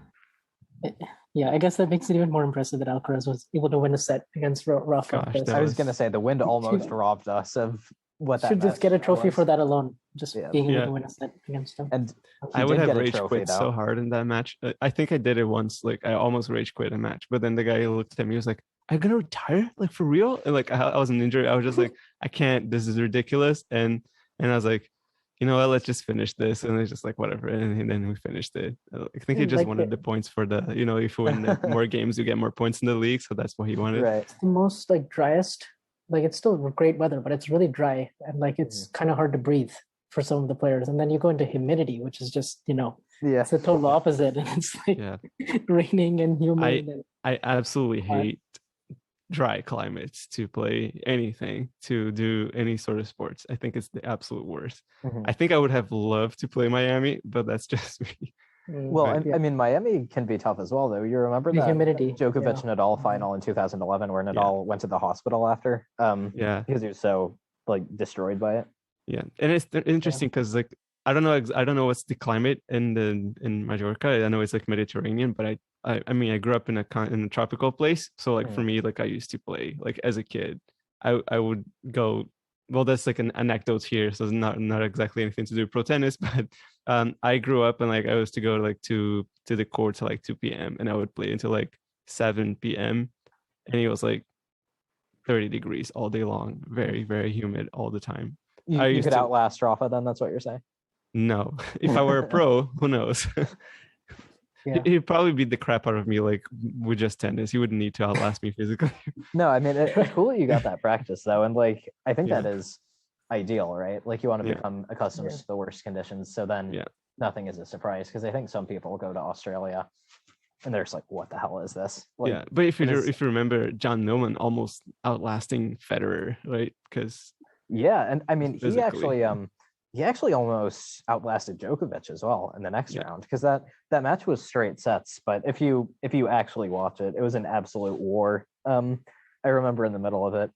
yeah, I guess that makes it even more impressive that Alcaraz was able to win a set against Rafa. Gosh, that I was was- going to say the wind almost robbed us of what that Should just get a trophy was. for that alone, just Yeah. being able Yeah. to win a set against him. And I he would did have get a rage trophy, quit so though. hard in that match. I think I did it once. Like I almost rage quit a match, but then the guy looked at me. He was like, "Are you gonna retire? Like for real?" And like I wasn't injured. I was just like, "I can't. This is ridiculous." And I was like, you know what, let's just finish this, and it's just like whatever, and then we finished it. I think he just Like wanted the points for the, you know, if you win more games, you get more points in the league, so that's what he wanted. Right. it's the most like driest. Like it's still great weather, but it's really dry and like it's kind of hard to breathe for some of the players. And then you go into humidity, which is just, you know, Yeah. it's the total opposite. And it's like Yeah, raining and humid. And I absolutely hot. hate dry climates to play anything, to do any sort of sports. I think it's the absolute worst. Mhm. I think I would have loved to play Miami, but that's just me. Well, Right. I mean, Miami can be tough as well, though. You remember The that humidity. Djokovic Yeah. Nadal final in 2011, where Nadal went to the hospital after, Yeah, because he was so like destroyed by it. yeah, and it's interesting because like I don't know what's the climate in Majorca. I know it's like Mediterranean, but I mean I grew up in a tropical place, so like for me, like I used to play like as a kid. I would go. Well, that's like an anecdote here, so it's not exactly anything to do with pro tennis, but I grew up and like I was to go like to the court at like 2 p.m. and I would play until like 7 p.m. and it was like 30 degrees all day long, very very humid all the time. You, I you used could to outlast Rafa, then that's what you're saying. no. If I were a pro, who knows? Yeah. He'd probably beat the crap out of me like with just tennis. He wouldn't need to outlast me physically. No, I mean it's cool that you got that practice though, and like I think Yeah. that is ideal, right? Like you want to Yeah. become accustomed Yeah. to the worst conditions, so then Yeah. nothing is a surprise. Because I think some people go to Australia and they're just like, "What the hell is this?" Like, Yeah, but if it you is- if you remember John Millman almost outlasting Federer, right? Because yeah, and I mean physically. he actually almost outlasted Djokovic as well in the next Yeah. round, because that match was straight sets. But if you actually watch it, it was an absolute war. I remember in the middle of it,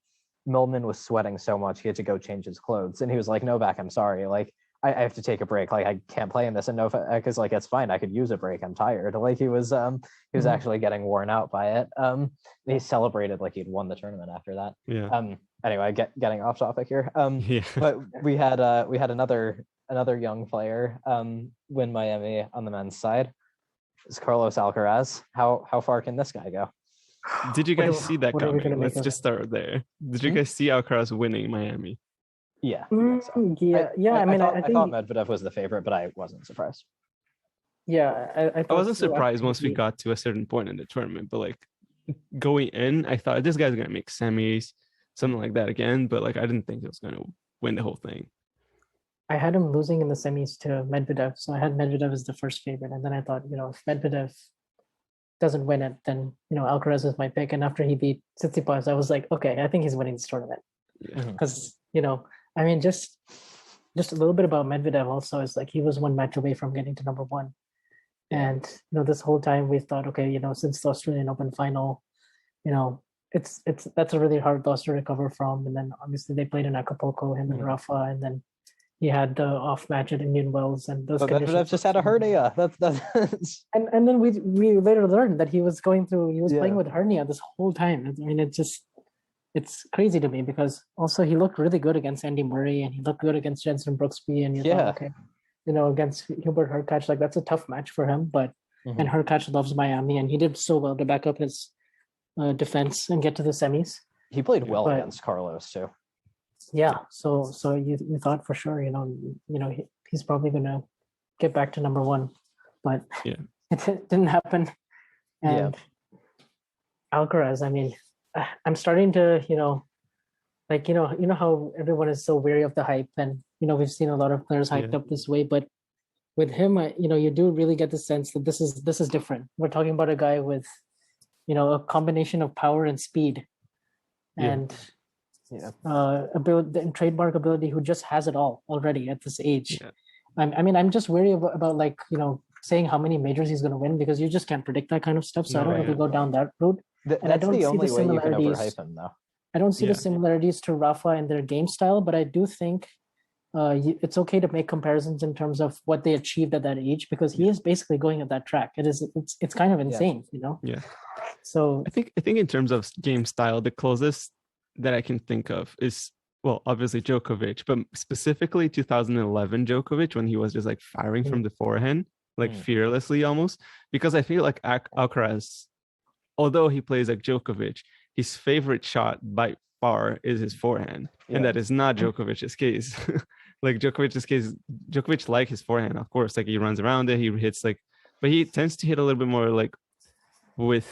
Millman was sweating so much he had to go change his clothes, and he was like, "Novak, I'm sorry, like I have to take a break. Like I can't play in this." And Novak, because like it's fine, I could use a break. I'm tired. Like he was Mhm. actually getting worn out by it. He celebrated like he'd won the tournament after that. Yeah. Anyway, getting off topic here. Yeah. But we had another young player win Miami on the men's side. It's Carlos Alcaraz. How far can this guy go? Did you What guys are- see that what are we coming? gonna make Let's of just it? start there. Did you Hmm? guys see Alcaraz winning Miami? Yeah, I think so. Yeah. I mean, thought, I I thought think Medvedev was the favorite, but I wasn't surprised. yeah, I I thought wasn't so surprised after once we he- got to a certain point in the tournament, but like going in, I thought this guy's gonna make semis, something like that again. But like I didn't think he was gonna win the whole thing. I had him losing in the semis to Medvedev, so I had Medvedev as the first favorite, and then I thought, you know, if Medvedev doesn't win it, then you know Alcaraz is my pick. And after he beat Tsitsipas, I was like, okay, I think he's winning this tournament Yeah. because you know, I mean, just a little bit about Medvedev also is like he was one match away from getting to number one, and you know, this whole time we thought, okay, you know, since the Australian Open final, you know, it's that's a really hard loss to recover from, and then obviously they played in Acapulco, him and Mhm. Rafa, and then he had the off match at Indian Wells, and those But conditions. Medvedev just had a hernia. That's And then we later learned that he was playing Yeah. with hernia this whole time. I mean, it's crazy to me because also he looked really good against Andy Murray and he looked good against Jensen Brooksby, and you Yeah. thought, okay, you know, against Hubert Hurkacz, like that's a tough match for him, but and Hurkacz loves Miami, and he did so well to back up his defense and get to the semis. he played well But- against Carlos too. Yeah, so you thought for sure, you know, he's probably gonna get back to number one, but Yeah. it didn't happen. And Alcaraz, I mean, I'm starting to, you know, like you know how everyone is so wary of the hype, and you know we've seen a lot of players hyped Yeah. up this way, but with him, you know, you do really get the sense that this is different. We're talking about a guy with, you know, a combination of power and speed, Yeah. and Yeah. ability and trademark ability, who just has it all already at this age. Yeah. I mean, I'm just worried about like, you know, saying how many majors he's going to win because you just can't predict that kind of stuff. So I No, don't really yeah. go down that route. And I That's don't see the the only way you can similarities. overhype him, though. I don't see Yeah. the similarities to Rafa and their game style, but I do think it's okay to make comparisons in terms of what they achieved at that age because he is basically going at that track. It's kind of insane, you know. Yeah. So I think in terms of game style, the closest that I can think of is, well, obviously Djokovic, but specifically 2011 Djokovic when he was just like firing from the forehand, like fearlessly almost. Because I feel like Alcaraz, although he plays like Djokovic, his favorite shot by far is his forehand, and that is not Djokovic's case. Like Djokovic like his forehand, of course. Like he runs around it, he hits like, but he tends to hit a little bit more like with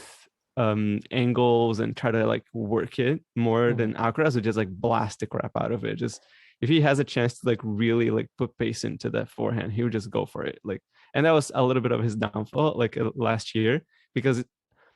angles and try to like work it more than Alcaraz would just like blast the crap out of it. Just if he has a chance to like really like put pace into that forehand, he would just go for it. Like, and that was a little bit of his downfall like last year, because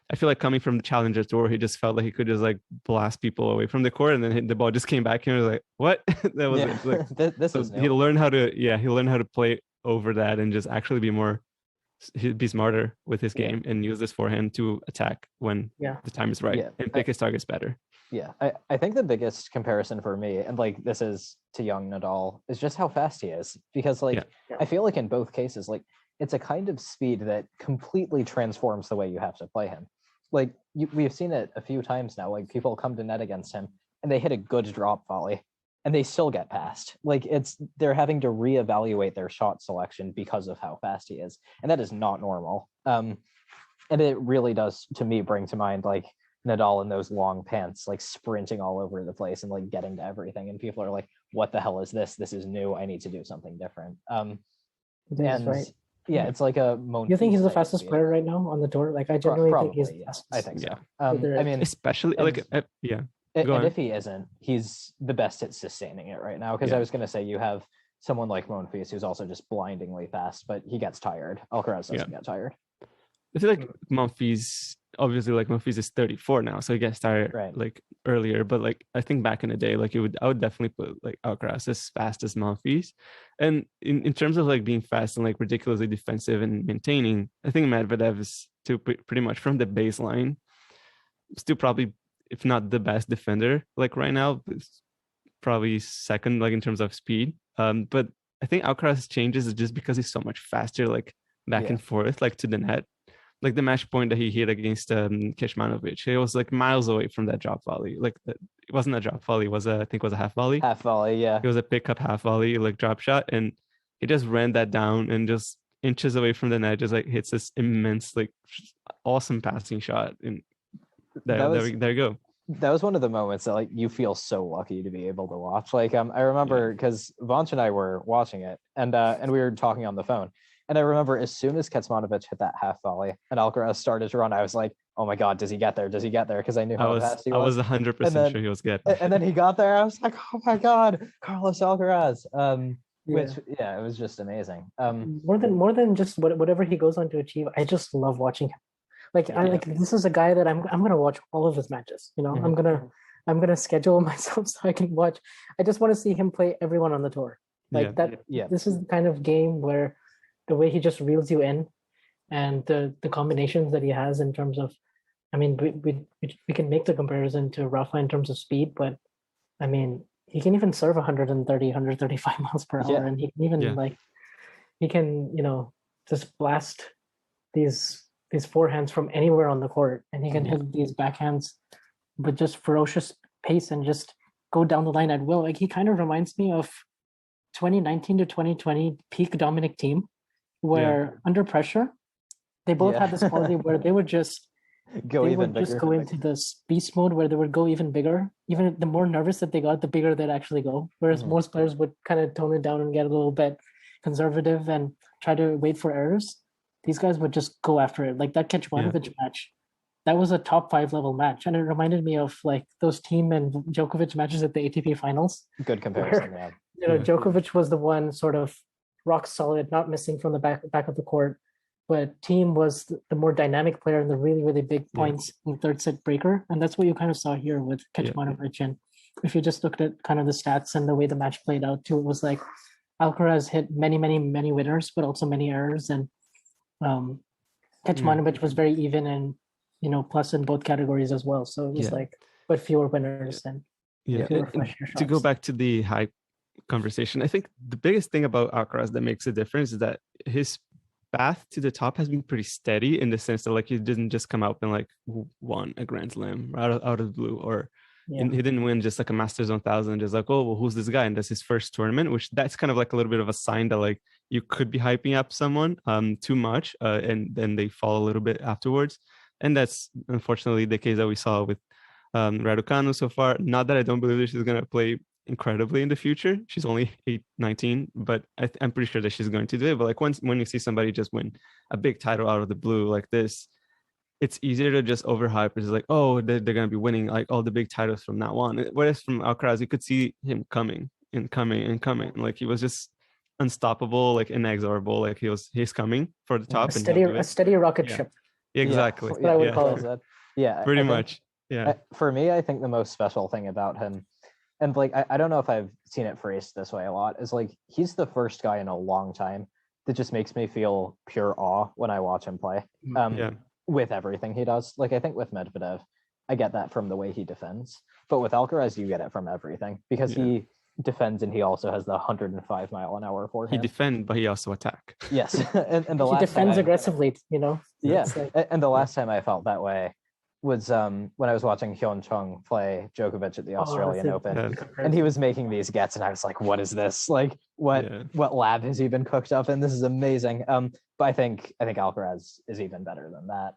I feel like coming from the Challenger Tour, he just felt like he could just like blast people away from the court, and then the ball just came back and he was like, "What?" That was it. Like, this is new. He learned how to play over that and just actually be smarter with his game and use this forehand to attack when the time is right and pick his targets better. Yeah, I think the biggest comparison for me, and like this is to young Nadal, is just how fast he is. Because like I feel like in both cases, like it's a kind of speed that completely transforms the way you have to play him. Like we've seen it a few times now. Like people come to net against him and they hit a good drop volley and they still get past. Like they're having to reevaluate their shot selection because of how fast he is, and that is not normal. And it really does, to me, bring to mind like Nadal in those long pants, like sprinting all over the place and like getting to everything, and people are like, "What the hell is this? This is new. I need to do something different." Right. Yeah, it's like a Monfils. You think he's the fastest player right now on the tour? Like I genuinely think he's the fastest. I think so. I mean, especially and if he isn't, he's the best at sustaining it right now. Because I was going to say you have someone like Monfils who's also just blindingly fast, but he gets tired. Alcaraz doesn't get tired. I feel like Monfils, obviously, like Monfils is 34 now, so he gets tired like earlier. But like I think back in the day, like I would definitely put like Alcaraz as fast as Monfils. And in terms of like being fast and like ridiculously defensive and maintaining, I think Medvedev is still pretty much from the baseline, still probably, if not the best defender, like right now, probably second, like in terms of speed. But I think Alcaraz changes is just because he's so much faster, like back and forth, like to the net. Like the match point that he hit against Kecmanovic, he was like miles away from that drop volley. Like it wasn't a drop volley, it was I think it was a half volley. Half volley, yeah. It was a pickup half volley, like drop shot, and he just ran that down and just inches away from the net, just like hits this immense, like awesome passing shot. And there you go. That was one of the moments that like you feel so lucky to be able to watch. Like I remember because Vanch and I were watching it, and we were talking on the phone. And I remember as soon as Kecmanovic hit that half volley and Alcaraz started to run, I was like, "Oh my God, does he get there? Does he get there?" Because I knew how fast he was. I was 100% sure he was getting. And then he got there. I was like, "Oh my God, Carlos Alcaraz!" Which it was just amazing. More than just whatever he goes on to achieve, I just love watching him. Like this is a guy that I'm gonna watch all of his matches. You know, I'm gonna schedule myself so I can watch. I just want to see him play everyone on the tour. Like that. Yeah. This is the kind of game where the way he just reels you in, and the combinations that he has in terms of, I mean, we can make the comparison to Rafa in terms of speed, but I mean, he can even serve 130, 135 miles per hour, and he can even like, he can, you know, just blast these forehands from anywhere on the court, and he can hit these backhands with just ferocious pace and just go down the line at will. Like he kind of reminds me of 2019 to 2020 peak Dominic Thiem, where under pressure, they both had this quality where they would just go into this beast mode where they would go even bigger. Even the more nervous that they got, the bigger they'd actually go. Whereas most players would kind of tone it down and get a little bit conservative and try to wait for errors. These guys would just go after it. Like that Kecmanovic match, that was a top 5 level match. And it reminded me of like those Thiem and Djokovic matches at the ATP finals. Good comparison, where, you know, Djokovic was the one sort of rock solid, not missing from the back of the court. But Thiem was the more dynamic player in the really, really big points in the third set breaker. And that's what you kind of saw here with Kecmanovic. And if you just looked at kind of the stats and the way the match played out too, it was like Alcaraz hit many, many, many winners, but also many errors. And Kecmanovic was very even and, you know, plus in both categories as well. So it was like, but fewer winners than fewer and to go back to the high conversation, I think the biggest thing about Alcaraz that makes a difference is that his path to the top has been pretty steady, in the sense that like he didn't just come out and like won a Grand Slam out of the blue, or he didn't win just like a Masters 1000 just like, oh well, who's this guy, and that's his first tournament, which that's kind of like a little bit of a sign that like you could be hyping up someone too much and then they fall a little bit afterwards. And that's unfortunately the case that we saw with Raducanu so far. Not that I don't believe that she's going to play incredibly in the future. She's only 19, but I'm pretty sure that she's going to do it. But like when you see somebody just win a big title out of the blue like this, it's easier to just overhype. It's like, oh, they're going to be winning like all the big titles from now on. Whereas from Alcaraz, you could see him coming and coming and coming. Like he was just unstoppable, like inexorable. Like he's coming for the top. A steady rocket ship. Exactly. That's what I would call it. Yeah, pretty much. Yeah. For me, I think the most special thing about him, and like I don't know if I've seen it phrased this way a lot, is like he's the first guy in a long time that just makes me feel pure awe when I watch him play. With everything he does. Like I think with Medvedev, I get that from the way he defends, but with Alcaraz, you get it from everything because he defends and he also has the 105 mile an hour forehand. He defends, but he also attack. Yes, and the he defends aggressively, you know. Yeah, and the last time I felt that way was when I was watching Hyun Chung play Djokovic at the Australian Open, and he was making these gets, and I was like, "What is this? Like, what lab has he been cooked up in? This is amazing." But I think Alcaraz is even better than that,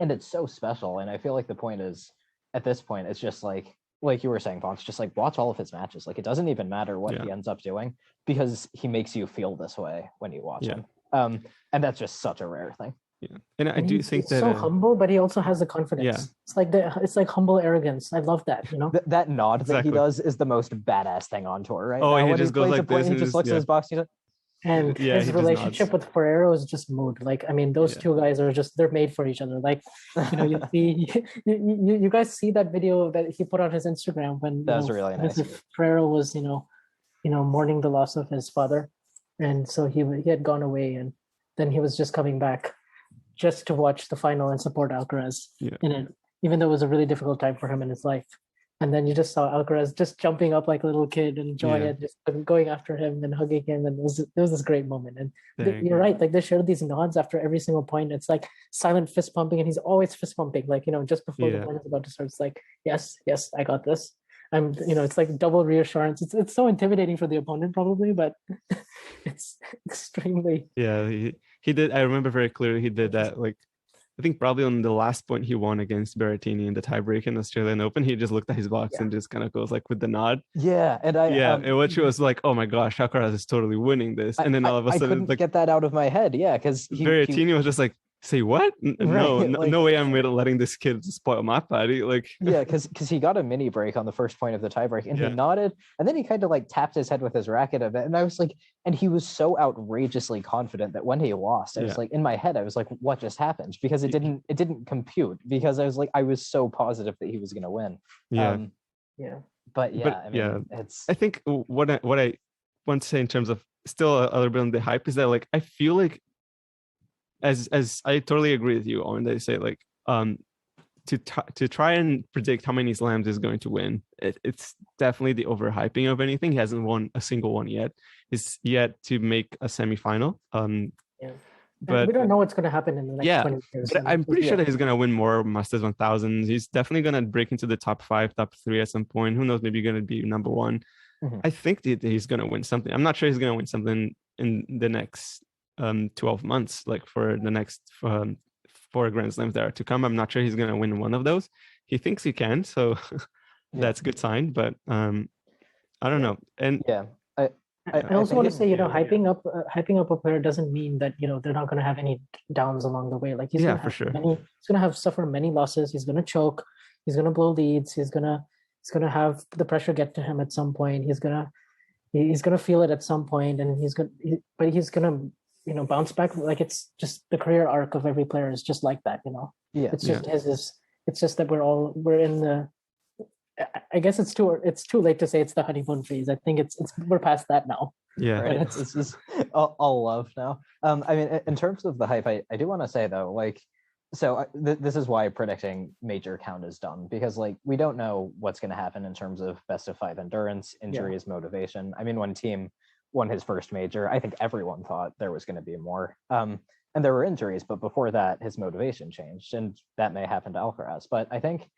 and it's so special. And I feel like the point is, at this point, it's just like you were saying, Ponce, just like watch all of his matches. Like it doesn't even matter what he ends up doing because he makes you feel this way when you watch him, and that's just such a rare thing. Yeah, and I do think he's that so humble, but he also has the confidence. Yeah. It's like humble arrogance. I love that. You know, that nod that he does is the most badass thing on tour right now. He just goes like this. He just looks at his box. He's like, and his relationship with Ferrero is just mood. Like, I mean, those two guys are they're made for each other. Like, you know, you see, you guys see that video that he put on his Instagram when that was really nice. Ferrero was, you know, mourning the loss of his father, and so he had gone away, and then he was just coming back just to watch the final and support Alcaraz in it, even though it was a really difficult time for him in his life. And then you just saw Alcaraz just jumping up like a little kid and enjoying it, just going after him and hugging him. And it was this great moment. And you're right, like they shared these nods after every single point. It's like silent fist pumping, and he's always fist pumping. Like, you know, just before the point is about to start, it's like, yes, I got this. I'm, you know, it's like double reassurance. It's so intimidating for the opponent probably, but it's extremely. Yeah, he did. I remember very clearly he did that. Like, I think probably on the last point he won against Berrettini in the tiebreak in the Australian Open, he just looked at his box and just kind of goes like with the nod. Yeah, and and which was like, oh my gosh, Alcaraz is totally winning this. And then all of a sudden, I couldn't like, get that out of my head. Yeah, because Berrettini was just like, say what? No way I'm letting this kid spoil my party. Like, yeah, because he got a mini break on the first point of the tiebreak, and he nodded, and then he kind of like tapped his head with his racket a bit, and I was like, and he was so outrageously confident that when he lost, I was like, in my head, I was like, what just happened? Because it didn't compute, because I was like, I was so positive that he was going to win. But I mean, it's. I think what I want to say in terms of still a little bit on the hype is that, like, I feel like. As I totally agree with you on, they say like to try and predict how many slams he's going to win, it's definitely the overhyping of anything. He hasn't won a single one yet. He's yet to make a semifinal. But we don't know what's going to happen in the next 20 years. But I'm pretty sure that he's going to win more Masters 1000s. He's definitely going to break into the top 5, top 3 at some point. Who knows? Maybe going to be number 1. I think that he's going to win something. I'm not sure he's going to win something in the next 12 months, like for the next 4 Grand Slams that are to come. I'm not sure he's going to win one of those. He thinks he can, so that's a good sign, but I don't know. And I also want to say, you know, hyping up a player doesn't mean that, you know, they're not going to have any downs along the way. Like he's going to suffer many losses. He's going to choke. He's going to blow leads. He's going to have the pressure get to him at some point. He's going to feel it at some point, and he's going to you know, bounce back. Like, it's just the career arc of every player is just like that, you know. It's just it's just that we're in the. I guess it's too late to say it's the honeymoon phase. I think we're past that now. Yeah, right. It's just all love now. I mean, in terms of the hype, I do want to say though, like, so this is why predicting major count is dumb, because like we don't know what's going to happen in terms of best of 5 endurance, injuries, motivation. I mean, when Thiem won his first major, I think everyone thought there was going to be more. And there were injuries, but before that, his motivation changed, and that may happen to Alcaraz. But I think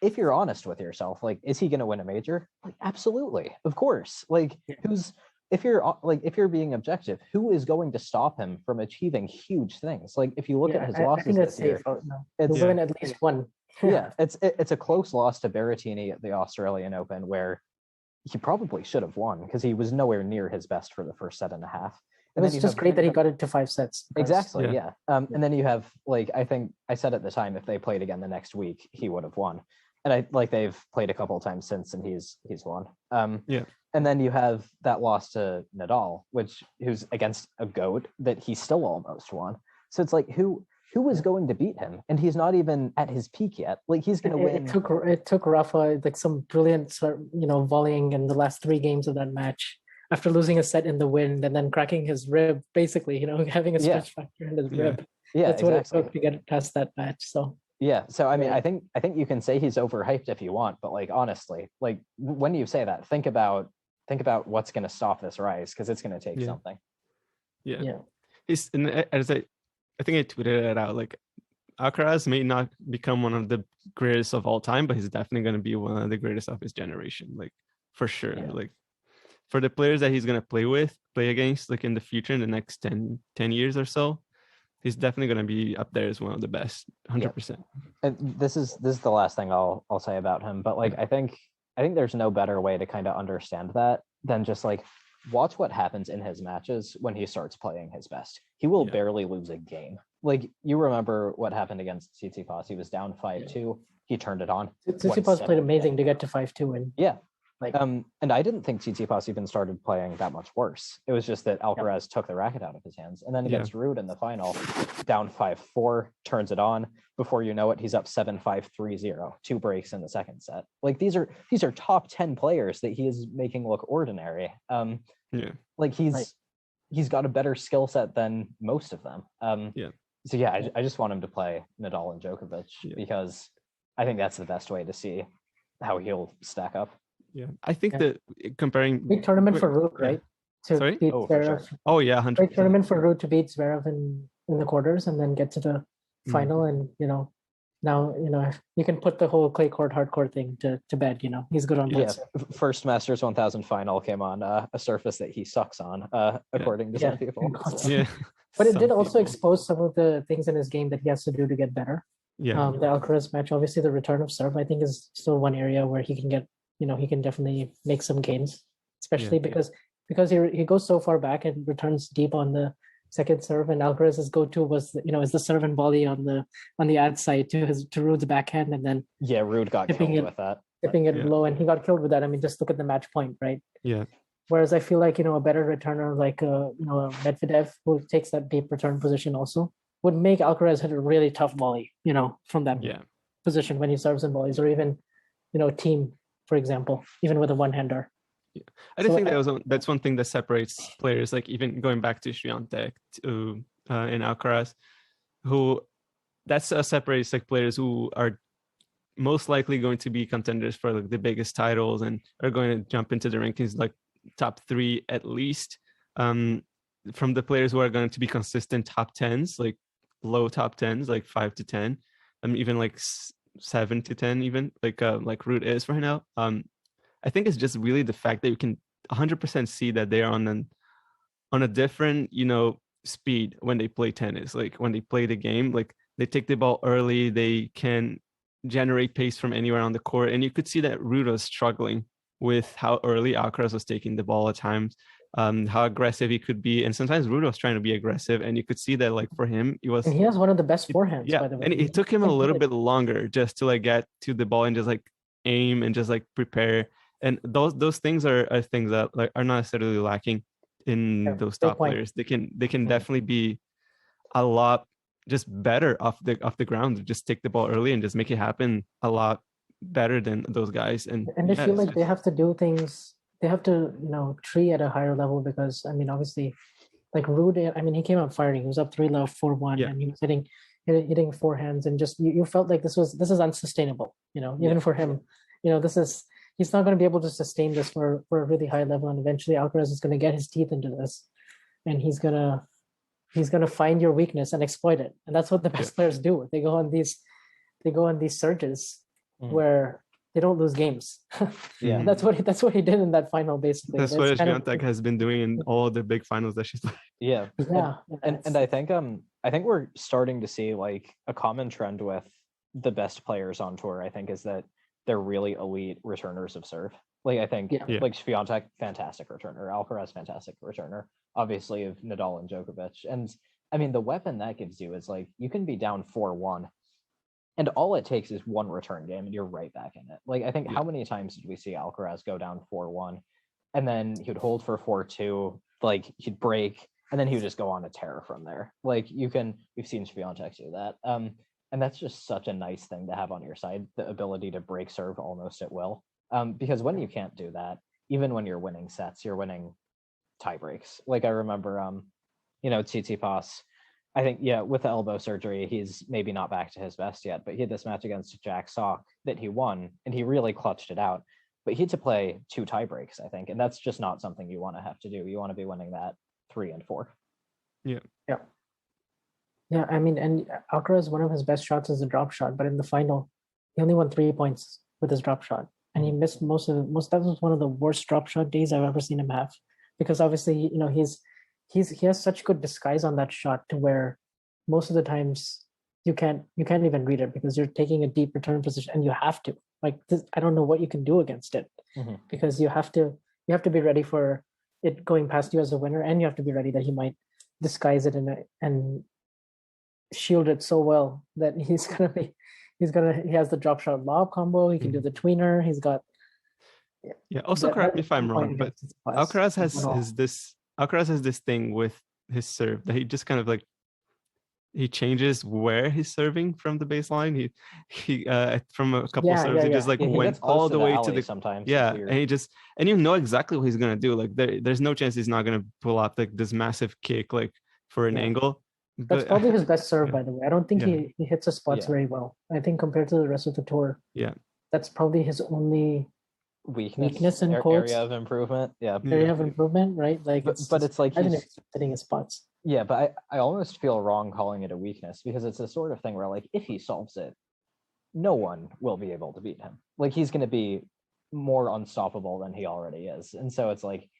if you're honest with yourself, like, is he going to win a major? Like, absolutely, of course. Like, if you're being objective, who is going to stop him from achieving huge things? Like, if you look at his losses this year, he'll win at least one. Yeah, it's a close loss to Berrettini at the Australian Open, where he probably should have won because he was nowhere near his best for the first set and a half. It was just great that he got it to 5 sets. Exactly, yeah. And then you have, like, I think I said at the time, if they played again the next week, he would have won. And they've played a couple of times since, and he's won. And then you have that loss to Nadal, who's against a GOAT that he still almost won. So it's like, who is going to beat him? And he's not even at his peak yet. Like, he's going to win. It took Rafa like some brilliant, volleying in the last 3 games of that match, after losing a set in the wind and then cracking his rib, basically, having a stretch fracture in his rib. Yeah, that's what it took to get past that match. So yeah, so I mean, I think you can say he's overhyped if you want, but like, honestly, like, when you say that, think about what's going to stop this rise, because it's going to take something. Yeah. He's, and as I think I tweeted it out, like, Alcaraz may not become one of the greatest of all time, but he's definitely going to be one of the greatest of his generation, like, for sure. Like, for the players that he's going to play against, like, in the future, in the next 10 years or so, he's definitely going to be up there as one of the best, 100%. And this is the last thing I'll say about him, but like, I think there's no better way to kind of understand that than just like watch what happens in his matches when he starts playing his best. He will barely lose a game. Like, you remember what happened against Tsitsipas. He was down 5-2. He turned it on. Tsitsipas played amazing to get to 5-2 and and I didn't think Tsitsipas even started playing that much worse. It was just that Alcaraz took the racket out of his hands. And then against Ruud in the final, down 5-4, turns it on. Before you know it, he's up 7-5, 3-0, 2 breaks in the second set. Like, these are top 10 players that he is making look ordinary. Like, he's got a better skill set than most of them. So yeah, I just want him to play Nadal and Djokovic because I think that's the best way to see how he'll stack up. Yeah, I think that comparing big tournament for Ruud, right? To beat Zverev. Sure. Oh yeah, 100%. Big tournament for Ruud to beat Zverev in the quarters and then get to the final, and now you can put the whole clay court hardcore thing to bed. He's good on that. First Masters 1000 final came on a surface that he sucks on, according to some people. But it did also expose some of the things in his game that he has to do to get better. The Alcaraz match, obviously, the return of serve, I think, is still one area where he can get. He can definitely make some gains, especially because he goes so far back and returns deep on the second serve. And Alcaraz's go-to was is the serve and volley on the ad side to Ruud's backhand, and then Ruud got killed with that, tipping it low, and he got killed with that. I mean, just look at the match point, right? Yeah. Whereas I feel like a better returner like a Medvedev, who takes that deep return position also, would make Alcaraz hit a really tough volley, from that position when he serves and volleys, or even team, for example, even with a one-hander. I think that's one thing that separates players, like even going back to Swiatek and Alcaraz, who separates like players who are most likely going to be contenders for like the biggest titles and are going to jump into the rankings like top 3 at least, from the players who are going to be consistent top 10s, like low top 10s, like 5 to 10, even like 7 to 10, even like Ruud is right now. I think it's just really the fact that you can 100% see that they are on a different speed when they play tennis. Like when they play the game, like they take the ball early, they can generate pace from anywhere on the court, and you could see that Ruud was struggling with how early Alcaraz was taking the ball at times, how aggressive he could be, and sometimes Ruud was trying to be aggressive, and you could see that like for him and he has one of the best forehands, by the way. And it took him a little bit longer just to like get to the ball and just like aim and just like prepare, and those things are things that like are not necessarily lacking in those top players. They can definitely be a lot just better off the ground, just take the ball early and just make it happen a lot better than those guys. And I feel like they have to do things, they have to tree at a higher level, because I mean, obviously, like Ruud, I mean, he came out firing. He was up 3-0, 4-1, and he was hitting forehands, and just you felt like this is unsustainable. Even for him, he's not going to be able to sustain this for a really high level, and eventually Alcaraz is going to get his teeth into this, and he's gonna find your weakness and exploit it, and that's what the best players do. They go on these surges where they don't lose games. And that's what he did in that final, basically. That's what Swiatek has been doing in all the big finals that she's played. And I think we're starting to see like a common trend with the best players on tour, I think, is that they're really elite returners of serve. Like I think Yeah. like Swiatek, fantastic returner, Alcaraz, fantastic returner, obviously of Nadal and Djokovic. And I mean, the weapon that gives you is like you can be down 4-1, and all it takes is one return game and you're right back in it. Like I think how many times did we see Alcaraz go down 4-1 and then he would hold for 4-2, like he'd break, and then he would just go on a tear from there. Like we've seen Swiatek do that. And that's just such a nice thing to have on your side, the ability to break serve almost at will. Because when you can't do that, even when you're winning sets, you're winning tie breaks. Like I remember, Tsitsipas, I think, with the elbow surgery, he's maybe not back to his best yet, but he had this match against Jack Sock that he won, and he really clutched it out. But he had to play 2 tie breaks, I think, and that's just not something you want to have to do. You want to be winning that 3 and 4. Yeah. I mean, and Alcaraz, one of his best shots is a drop shot, but in the final, he only won 3 points with his drop shot, and he missed most. That was one of the worst drop shot days I've ever seen him have, because obviously, he has such good disguise on that shot to where most of the times you can't even read it because you're taking a deep return position and you have to I don't know what you can do against it, because you have to be ready for it going past you as a winner, and you have to be ready that he might disguise it and shield it so well that he has the drop shot lob combo. He can do the tweener. He's got Also, correct me if I'm wrong, but Alcaraz has this thing with his serve that he just kind of like he changes where he's serving from the baseline. He from a couple serves he just like went all the way to the sometimes. and you know exactly what he's gonna do. Like there's no chance he's not gonna pull out like this massive kick like for an angle. That's probably his best serve, by the way. I don't think he hits his spots very well. I think compared to the rest of the tour, that's probably his only weakness in quotes. Area of improvement. Area of improvement, right? Like, but it's like he's hitting his spots. Yeah, but I almost feel wrong calling it a weakness, because it's the sort of thing where like if he solves it, no one will be able to beat him. Like he's going to be more unstoppable than he already is, and so it's like,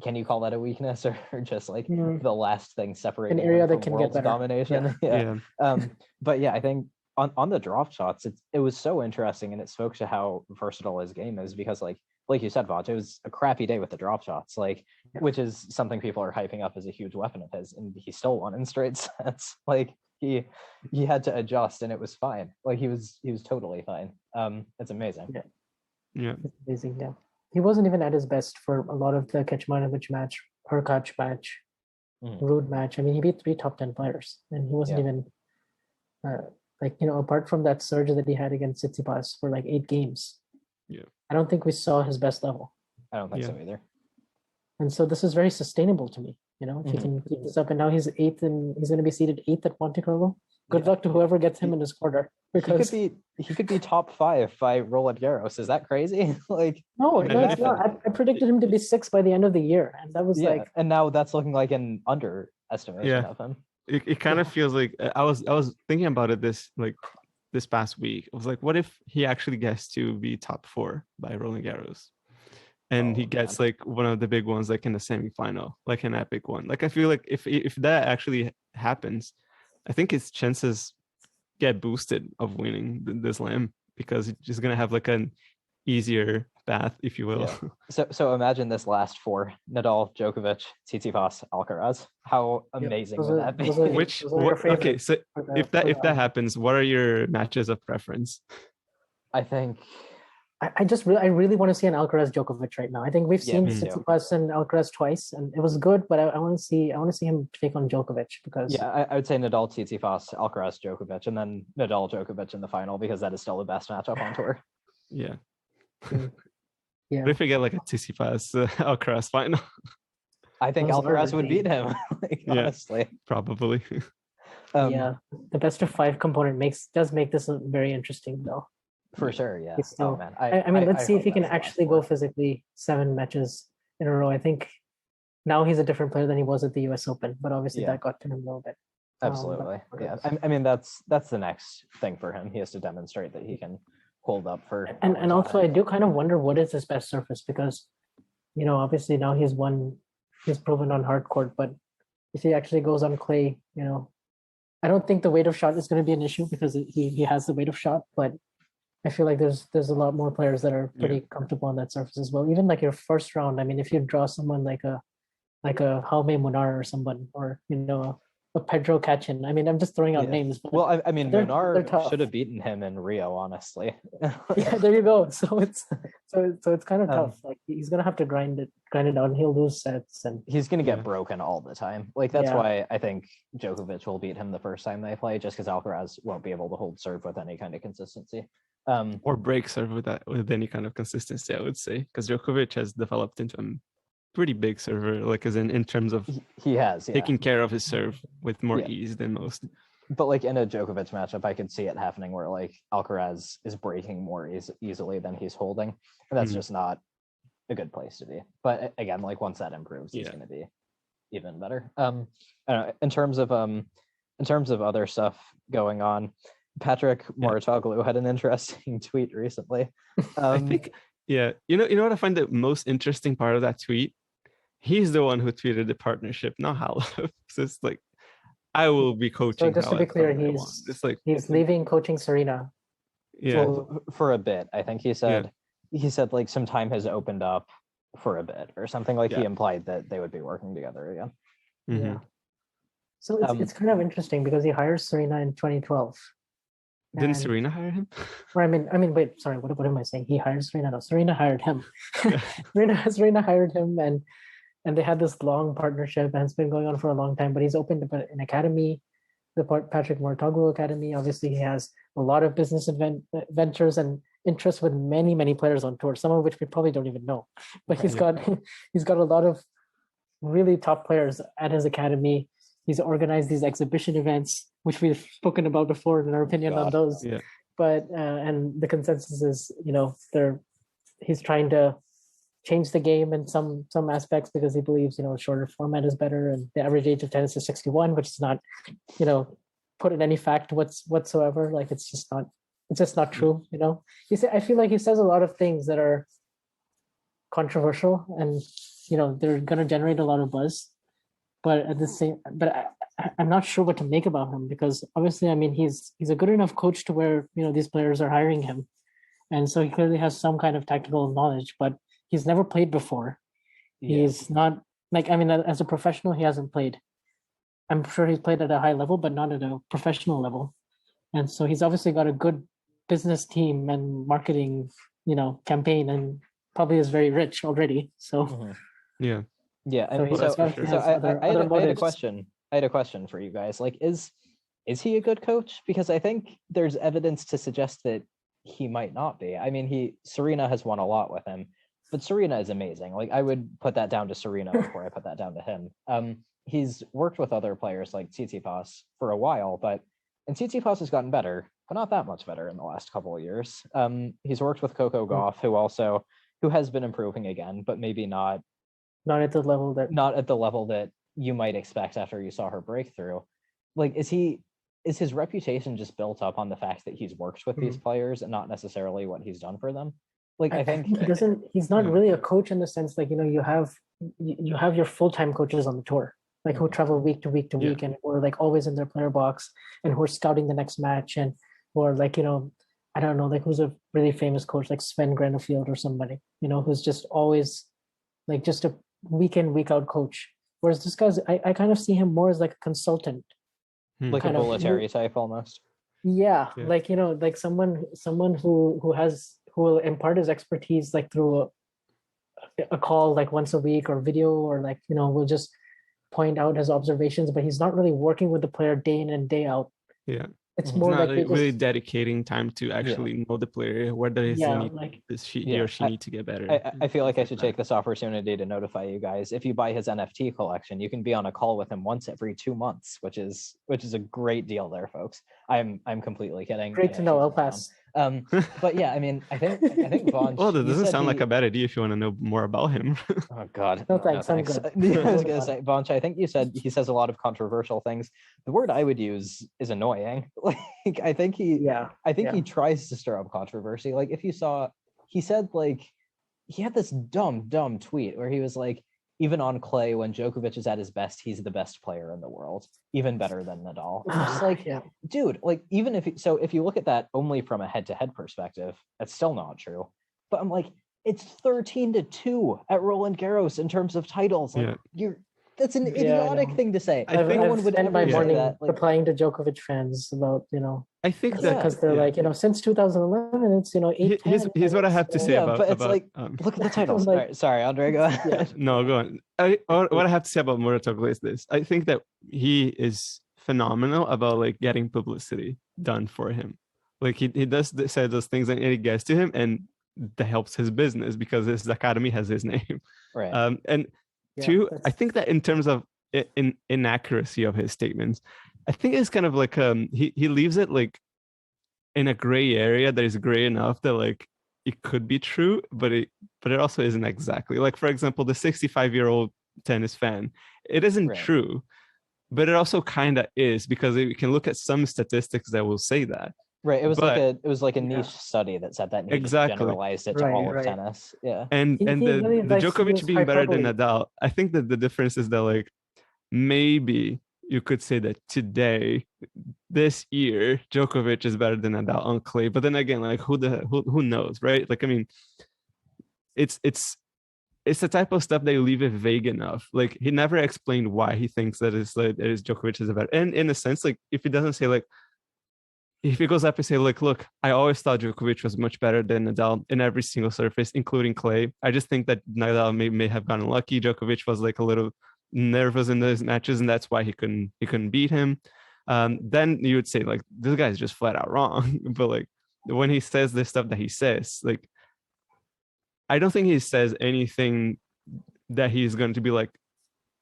can you call that a weakness or just like the last thing separating an area him from that can world get better. domination? But I think on the drop shots, it was so interesting, and it spoke to how versatile his game is, because like you said, Vaj, it was a crappy day with the drop shots, which is something people are hyping up as a huge weapon of his, and he still won in straight sets. Like he had to adjust, and it was fine. Like he was totally fine. It's amazing. It's amazing. Yeah, he wasn't even at his best for a lot of the Kecmanovic match, Hurkacz match, Rude match. I mean, he beat 3 top 10 players, and he wasn't even apart from that surge that he had against Tsitsipas for like 8 games. I don't think we saw his best level. I don't think so either. And so this is very sustainable to me. If he can keep this up, and now he's 8th, and he's going to be seated 8th at Monte Carlo. Good luck to whoever gets him in his quarter. Because he could be top 5 by Roland Garros. Is that crazy? No, it's not. I predicted him to be 6th by the end of the year, and that was and now that's looking like an underestimation of him. It kind of feels like I was thinking about it this past week. I was like, what if he actually gets to be top 4 by Roland Garros, and he gets like one of the big ones, like in the semifinal, like an epic one. Like I feel like if that actually happens, I think his chances get boosted of winning the slam, because he's just gonna have like an easier path, if you will. So imagine this last 4: Nadal, Djokovic, Tsitsipas, Alcaraz. How amazing would that be? Okay, so if that happens, what are your matches of preference? I think I really want to see an Alcaraz Djokovic right now. I think we've seen Tsitsipas and Alcaraz twice, and it was good, but I want to see him take on Djokovic, because I would say Nadal, Tsitsipas, Alcaraz, Djokovic, and then Nadal, Djokovic in the final, because that is still the best matchup on tour. Yeah. What if we get like a Tsitsipas Alcaraz final? I think Alcaraz would beat him. Honestly, probably. The best of 5 component does make this very interesting, though. For sure, yeah. Still, man. Let's see if he can actually go physically 7 matches in a row. I think now he's a different player than he was at the U.S. Open, but obviously that got to him a little bit. Absolutely, I mean, that's the next thing for him. He has to demonstrate that he can hold up for. And also, I do kind of wonder what is his best surface, because obviously now he's proven on hard court, but if he actually goes on clay, I don't think the weight of shot is going to be an issue because he has the weight of shot, but I feel like there's a lot more players that are pretty comfortable on that surface as well. Even like your first round, I mean, if you draw someone like a Jaume Munar or someone, or a Pedro Cachin. I mean, I'm just throwing out names. But well, I mean, they're Munar should have beaten him in Rio, honestly. Yeah, there you go. So it's kind of tough. Like he's gonna have to grind it out, and he'll lose sets, and he's gonna get broken all the time. Like that's Yeah. why I think Djokovic will beat him the first time they play, just because Alcaraz won't be able to hold serve with any kind of consistency. Or break serve with any kind of consistency, I would say, because Djokovic has developed into a pretty big server, like as in terms of he has taking care of his serve with more ease than most. But like in a Djokovic matchup, I could see it happening where like Alcaraz is breaking more easily than he's holding, and that's just not a good place to be. But again, like once that improves, he's going to be even better. I don't know, in terms of other stuff going on, Patrick Mouratoglou had an interesting tweet recently. I think, you know what I find the most interesting part of that tweet? He's the one who tweeted the partnership, not Halep. So it's like, I will be coaching. So just to be clear, he's leaving coaching Serena. Yeah, for a bit. I think he said like some time has opened up for a bit or something. Like he implied that they would be working together again. Mm-hmm. Yeah. So it's kind of interesting because he hires Serena in 2012. Didn't Serena hire him? Or I mean, wait, sorry, what am I saying? He hired Serena. No, Serena hired him. Serena hired him, and they had this long partnership, and it's been going on for a long time. But he's opened up an academy, the Patrick Mouratoglou Academy. Obviously, he has a lot of business ventures and interests with many players on tour, some of which we probably don't even know. But he's got a lot of really top players at his academy. He's organized these exhibition events, which we've spoken about before in our opinion on those. Yeah. But and the consensus is, he's trying to change the game in some aspects because he believes, a shorter format is better, and the average age of tennis is 61, which is not, put in any fact whatsoever. Like it's just not true. I feel like he says a lot of things that are controversial, and they're gonna generate a lot of buzz. But I'm not sure what to make about him because obviously, I mean, he's a good enough coach to where these players are hiring him, and so he clearly has some kind of tactical knowledge. But he's never played before. Yeah. He's not as a professional, he hasn't played. I'm sure he's played at a high level, but not at a professional level. And so he's obviously got a good business team and marketing, campaign, and probably is very rich already. So yeah. And so I had a question. I had a question for you guys. Like, is he a good coach? Because I think there's evidence to suggest that he might not be. I mean, Serena has won a lot with him, but Serena is amazing. Like, I would put that down to Serena before I put that down to him. He's worked with other players like Tsitsipas for a while, and Tsitsipas has gotten better, but not that much better in the last couple of years. He's worked with Coco Gauff, who has been improving again, but maybe not at the level that you might expect after you saw her breakthrough. Like, is his reputation just built up on the fact that he's worked with these players and not necessarily what he's done for them? Like, I think he's not really a coach in the sense, like, you have your full-time coaches on the tour, like who travel week to week to week, and who are like always in their player box, and who are scouting the next match, and who are like, I don't know, like who's a really famous coach like Sven Grenofield or somebody, who's just always like just a week in, week out coach. Whereas this guy's, I kind of see him more as like a consultant, like a Bollettieri type almost. Yeah, like like someone who will impart his expertise like through a call like once a week or video, or like will just point out his observations, but he's not really working with the player day in and day out. Yeah. It's more not like really dedicating time to actually know the player. Where does he or she need to get better? I feel like I should take this opportunity to notify you guys. If you buy his NFT collection, you can be on a call with him once every 2 months, which is a great deal there, folks. I'm completely kidding. Great to know. I'll pass. But yeah, I mean, I think Vonch. Well, that doesn't sound like a bad idea if you want to know more about him. Oh God. No thanks. I was gonna say, Vonch, I think you said he says a lot of controversial things. The word I would use is annoying. Like, I think he tries to stir up controversy. Like, if you saw, he said, like, he had this dumb tweet where he was like, even on clay, when Djokovic is at his best, he's the best player in the world, even better than Nadal. I'm just like, dude, like even if you look at that only from a head-to-head perspective, that's still not true. But I'm like, it's 13-2 at Roland Garros in terms of titles. Like that's an idiotic thing to say. I think no one would ever my say morning that. Like, replying to Djokovic fans about I think that because they're like, since 2011, it's 8. Here's what I have to say about. But it's like, look at the titles. like, all right, sorry, Andre, go ahead. No, go on. What I have to say about Muratoglu is this: I think that he is phenomenal about like getting publicity done for him. Like he does say those things and it gets to him, and that helps his business because his academy has his name. Right. And two, I think that in terms of inaccuracy of his statements, I think it's kind of like he leaves it like in a gray area that is gray enough that like it could be true, but it also isn't exactly. Like for example, the 65-year-old tennis fan, it isn't true, but it also kind of is because you can look at some statistics that will say that. Right. It was like a niche study that said that and generalized it to all of tennis. Yeah. And the Djokovic being better than Nadal, I think that the difference is that like maybe you could say that today, this year, Djokovic is better than Nadal on clay. But then again, like who knows, right? Like I mean, it's the type of stuff that you leave it vague enough. Like he never explained why he thinks that is Djokovic is better. And in a sense, like if he doesn't say like, if he goes up and say like, look, I always thought Djokovic was much better than Nadal in every single surface, including clay. I just think that Nadal may have gotten lucky. Djokovic was like a little nervous in those matches, and that's why he couldn't beat him. Then you would say like, this guy's just flat out wrong. But like when he says this stuff that he says, like I don't think he says anything that he's going to be like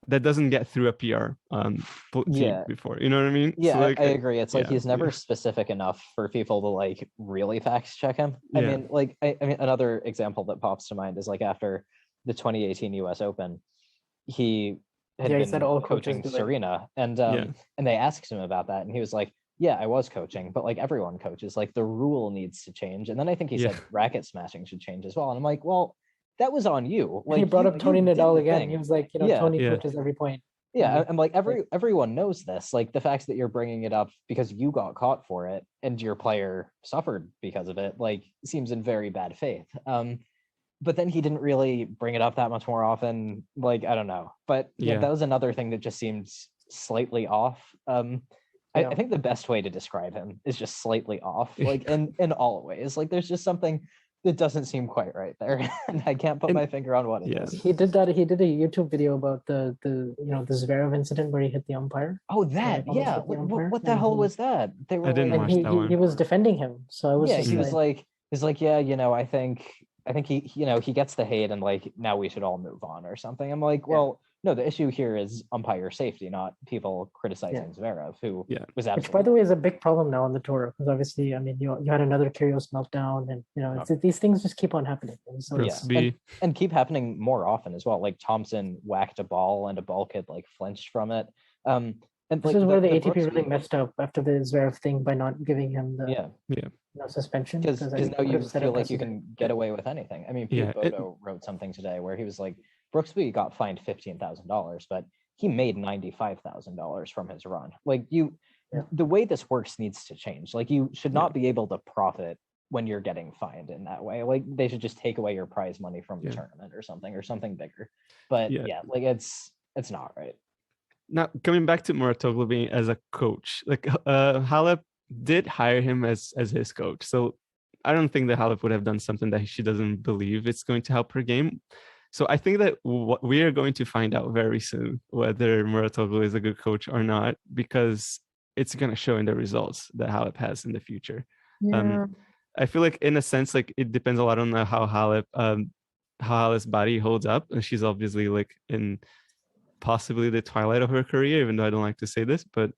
that doesn't get through a PR team before. You know what I mean? Yeah, so like, I agree. It's like he's never specific enough for people to like really fact check him. I mean, like I mean, another example that pops to mind is like after the 2018 US Open, he had been coaching Serena, and they asked him about that, and he was like, yeah, I was coaching, but like everyone coaches, like the rule needs to change. And then I think he said racket smashing should change as well. And I'm like, well, that was on you. Like he brought up Tony Nadal again. He was like, Tony coaches every point. Yeah, I'm like, everyone knows this. Like the fact that you're bringing it up because you got caught for it and your player suffered because of it, like seems in very bad faith. But then he didn't really bring it up that much more often. Like, I don't know. But that was another thing that just seemed slightly off. I think the best way to describe him is just slightly off, like in all ways. Like there's just something that doesn't seem quite right there. And I can't put my finger on what it is. He did that. He did a YouTube video about the the Zverev incident where he hit the umpire. Oh, that what the hell was that? They were I didn't watch that one. He was defending him. So I was he's like, I think he he gets the hate and like now we should all move on or something. I'm like, well, no, the issue here is umpire safety, not people criticizing Zverev, who was absolutely. Which, by the way, is a big problem now on the tour because obviously, I mean, you had another Kyrgios meltdown, and these things just keep on happening. So and keep happening more often as well. Like Thompson whacked a ball and a ball kid like flinched from it. And this is where the ATP really messed up after the Zverev thing by not giving him the suspension. Because now you feel like you can get away with anything. I mean, Pete Bodo wrote something today where he was like, Brooksby got fined $15,000, but he made $95,000 from his run. Like the way this works needs to change. Like you should not be able to profit when you're getting fined in that way. Like they should just take away your prize money from the tournament or something bigger. But like it's not right. Now coming back to Muratoglu being as a coach, like Halep did hire him as his coach. So I don't think that Halep would have done something that she doesn't believe it's going to help her game. So I think that we are going to find out very soon whether Muratoglu is a good coach or not, because it's going to show in the results that Halep has in the future. Yeah. I feel like in a sense, like it depends a lot on how Halep's body holds up. And she's obviously like in possibly the twilight of her career, even though I don't like to say this, but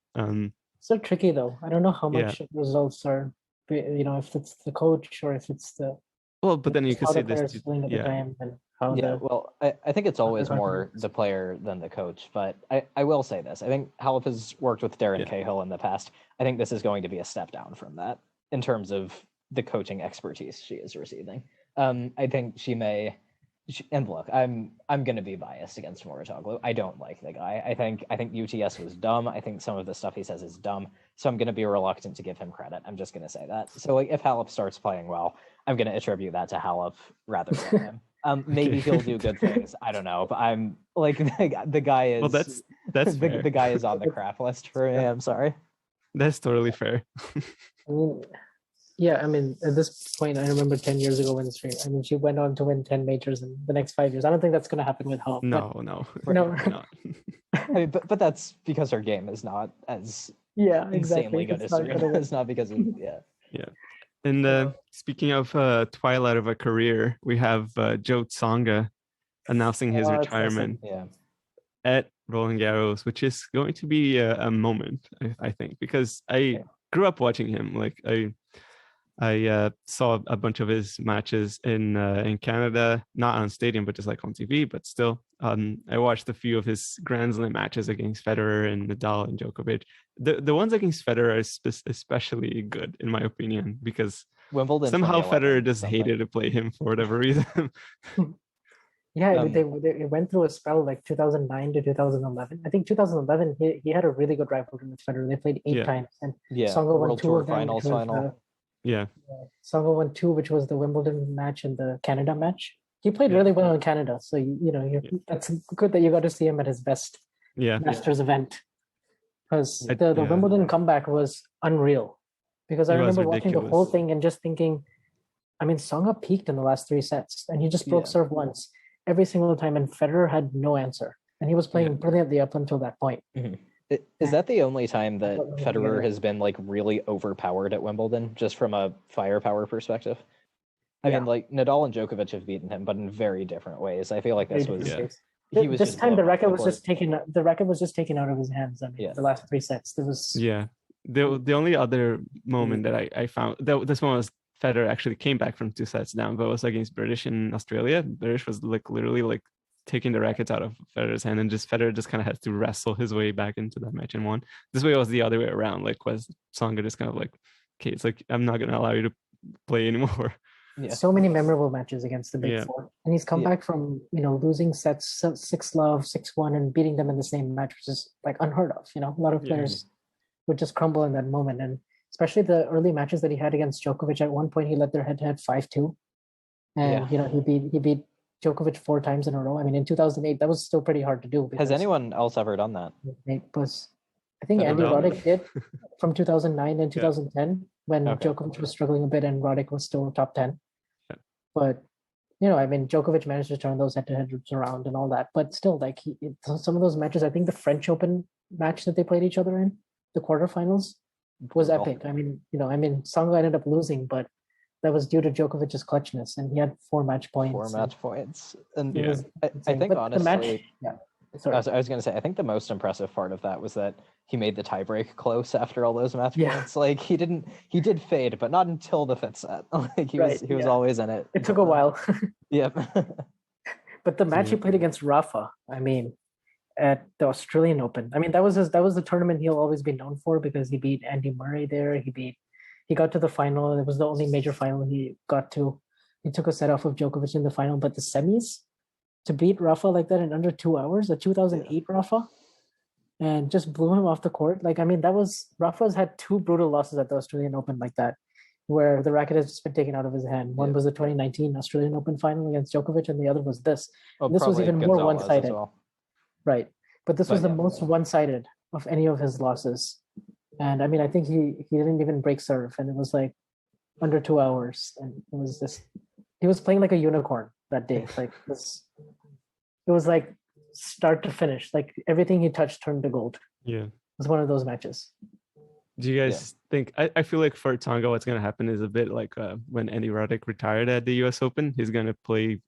so tricky though. I don't know how much results are, if it's the coach or if it's the but then you can say this well, I think it's always more the player than the coach, but I will say this. I think Halep has worked with Darren Cahill in the past. I think this is going to be a step down from that in terms of the coaching expertise she is receiving. I think she may And look, I'm gonna be biased against Mouratoglou. I don't like the guy. I think UTS was dumb. I think some of the stuff he says is dumb. So I'm gonna be reluctant to give him credit. I'm just gonna say that. So like, if Halep starts playing well, I'm gonna attribute that to Halep rather than him. Maybe he'll do good things. I don't know, but I'm like the guy is. Well, that's fair. the guy is on the crap list for me. I'm sorry. That's totally fair. I mean, yeah, I mean, at this point, I remember 10 years ago when she went on to win 10 majors in the next 5 years. I don't think that's going to happen with Halep. No. No. I mean, but that's because her game is not as exactly. insanely good as Serena. It's not because of Yeah. And speaking of twilight of a career, we have Joe Tsonga announcing his retirement at Roland Garros, which is going to be a moment, I think, because I grew up watching him. Like I saw a bunch of his matches in Canada, not on stadium, but just like on TV. But still, I watched a few of his Grand Slam matches against Federer and Nadal and Djokovic. The ones against Federer are especially good, in my opinion, because Wimbledon somehow Federer just hated to play him for whatever reason. Yeah, they went through a spell like 2009 to 2011. I think 2011 he had a really good rivalry with Federer. They played 8 times, and Tsonga won 2 of them. Final. Tsonga won 2, which was the Wimbledon match and the Canada match. He played really well in Canada, so that's good that you got to see him at his best Masters event. Because the Wimbledon comeback was unreal. Because I remember watching the whole thing and just thinking, I mean, Tsonga peaked in the last 3 sets, and he just broke serve once every single time, and Federer had no answer, and he was playing brilliantly up until that point. Mm-hmm. Is that the only time that Federer has been like really overpowered at Wimbledon, just from a firepower perspective? I mean, like Nadal and Djokovic have beaten him, but in very different ways. I feel like this was this time the racket was just taken. The racket was just taken out of his hands. I mean, the last 3 sets. There was the only other moment that I found this one was Federer actually came back from 2 sets down, but it was against British in Australia. British was like literally like taking the rackets out of Federer's hand, and Federer just kind of had to wrestle his way back into that match and won. This way it was the other way around. Like was Tsonga just kind of like, okay, it's like I'm not gonna allow you to play anymore. So many memorable matches against the Big Four, and he's come back from losing sets 6-love, 6-1, and beating them in the same match, which is like unheard of. A lot of players would just crumble in that moment, and especially the early matches that he had against Djokovic. At one point, he led their head-to-head 5-2, and he beat Djokovic 4 times in a row. I mean, in 2008, that was still pretty hard to do. Has anyone else ever done that? It was, I think Andy Roddick did from 2009 and 2010 when Djokovic was struggling a bit and Roddick was still top 10. But I mean, Djokovic managed to turn those head-to-heads around and all that. But still, like some of those matches, I think the French Open match that they played each other in, the quarterfinals, was epic. I mean, Tsonga ended up losing, but that was due to Djokovic's clutchness, and he had 4 match points. 4 match points, and I think honestly, I was going to say, I think the most impressive part of that was that he made the tiebreak close after all those match points. Like he did fade, but not until the 5th set. Like he was always in it. It took a while. Yep. But the match he played against Rafa, I mean, at the Australian Open, I mean that was the tournament he'll always be known for, because he beat Andy Murray there. He got to the final. It was the only major final he got to. He took a set off of Djokovic in the final, but the semis, to beat Rafa like that in under 2 hours, the 2008 Rafa, and just blew him off the court. Like, I mean, Rafa's had 2 brutal losses at the Australian Open like that, where the racket has just been taken out of his hand. One was the 2019 Australian Open final against Djokovic, and the other was this. This was even more one-sided. Right. But this was the most one-sided of any of his losses. And I mean, I think he didn't even break serve, and it was like under 2 hours. And it was just, he was playing like a unicorn that day. Like it was like start to finish, like everything he touched turned to gold. Yeah. It was one of those matches. Do you guys think, I feel like for Tsonga, what's going to happen is a bit like when Andy Roddick retired at the US Open, he's going to play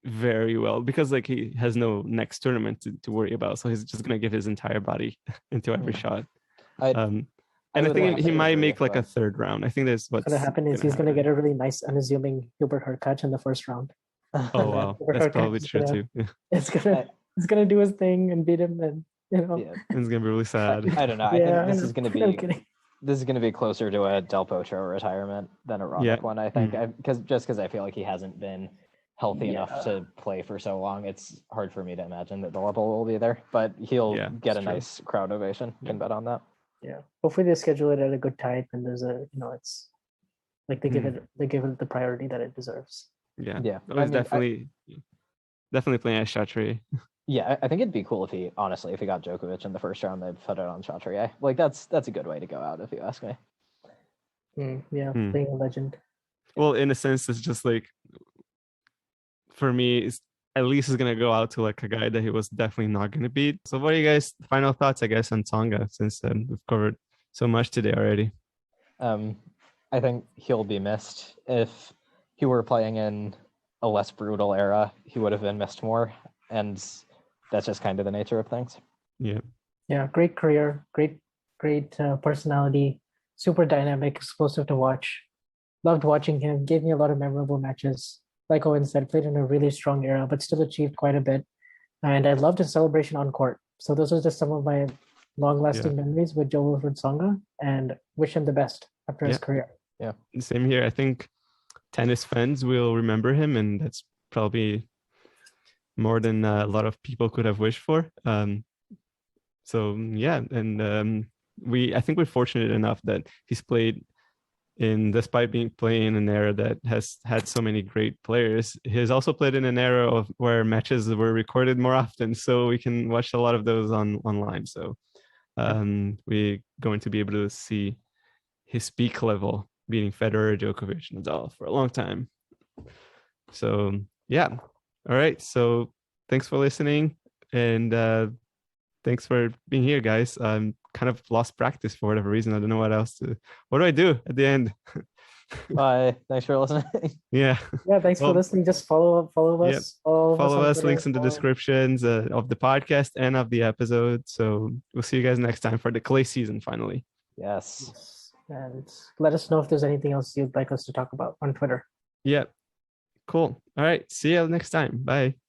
very well because like he has no next tournament to worry about. So he's just going to give his entire body into every shot. And I think he might make like a 3rd round. I think that's what's going to happen is he's going to get a really nice, unassuming Hubert Hurkacz in the 1st round. Oh wow, that's probably true too. It's gonna do his thing and beat him, and it's gonna be really sad. I don't know. I think this is gonna be closer to a Del Potro retirement than a Roddick one. I think because I feel like he hasn't been healthy enough Yeah. to play for so long, it's hard for me to imagine that the level will be there. But he'll Yeah, get it's a true. nice crowd ovation. You can bet on that. Yeah. Hopefully they schedule it at a good time and there's a it's like they give it the priority that it deserves. Yeah. Yeah, I was definitely playing as Chatrier. Yeah, I think it'd be cool if he got Djokovic in the first round, they'd put it on Chatrier. Like that's a good way to go out, if you ask me. Yeah, playing a legend. Well, in a sense, it's just like, for me, it's at least is gonna go out to like a guy that he was definitely not gonna beat. So what are you guys' final thoughts, I guess, on Tonga, since we've covered so much today already? I think he'll be missed. If he were playing in a less brutal era, he would have been missed more. And that's just kind of the nature of things. Yeah, great career, great personality, super dynamic, explosive to watch. Loved watching him. Gave me a lot of memorable matches. Like Owen said, played in a really strong era, but still achieved quite a bit. And I loved his celebration on court. So those are just some of my long-lasting memories with Joe Wilfried Tsonga, and wish him the best after his career. Yeah, same here. I think tennis fans will remember him, and that's probably more than a lot of people could have wished for. So yeah, and I think we're fortunate enough that he's played despite playing in an era that has had so many great players. He's also played in an era where matches were recorded more often, so we can watch a lot of those online. So we're going to be able to see his peak level, beating Federer, Djokovic, Nadal for a long time. So yeah, all right. So thanks for listening, and thanks for being here, guys. I'm kind of lost practice for whatever reason. I don't know what do I do at the end? Bye. Thanks for listening. Yeah. Thanks for listening. Just follow us. Yep. Follow us. Links in the descriptions of the podcast and of the episode. So we'll see you guys next time for the clay season finally. Yes. And let us know if there's anything else you'd like us to talk about on Twitter. Yep. Cool. All right. See you next time. Bye.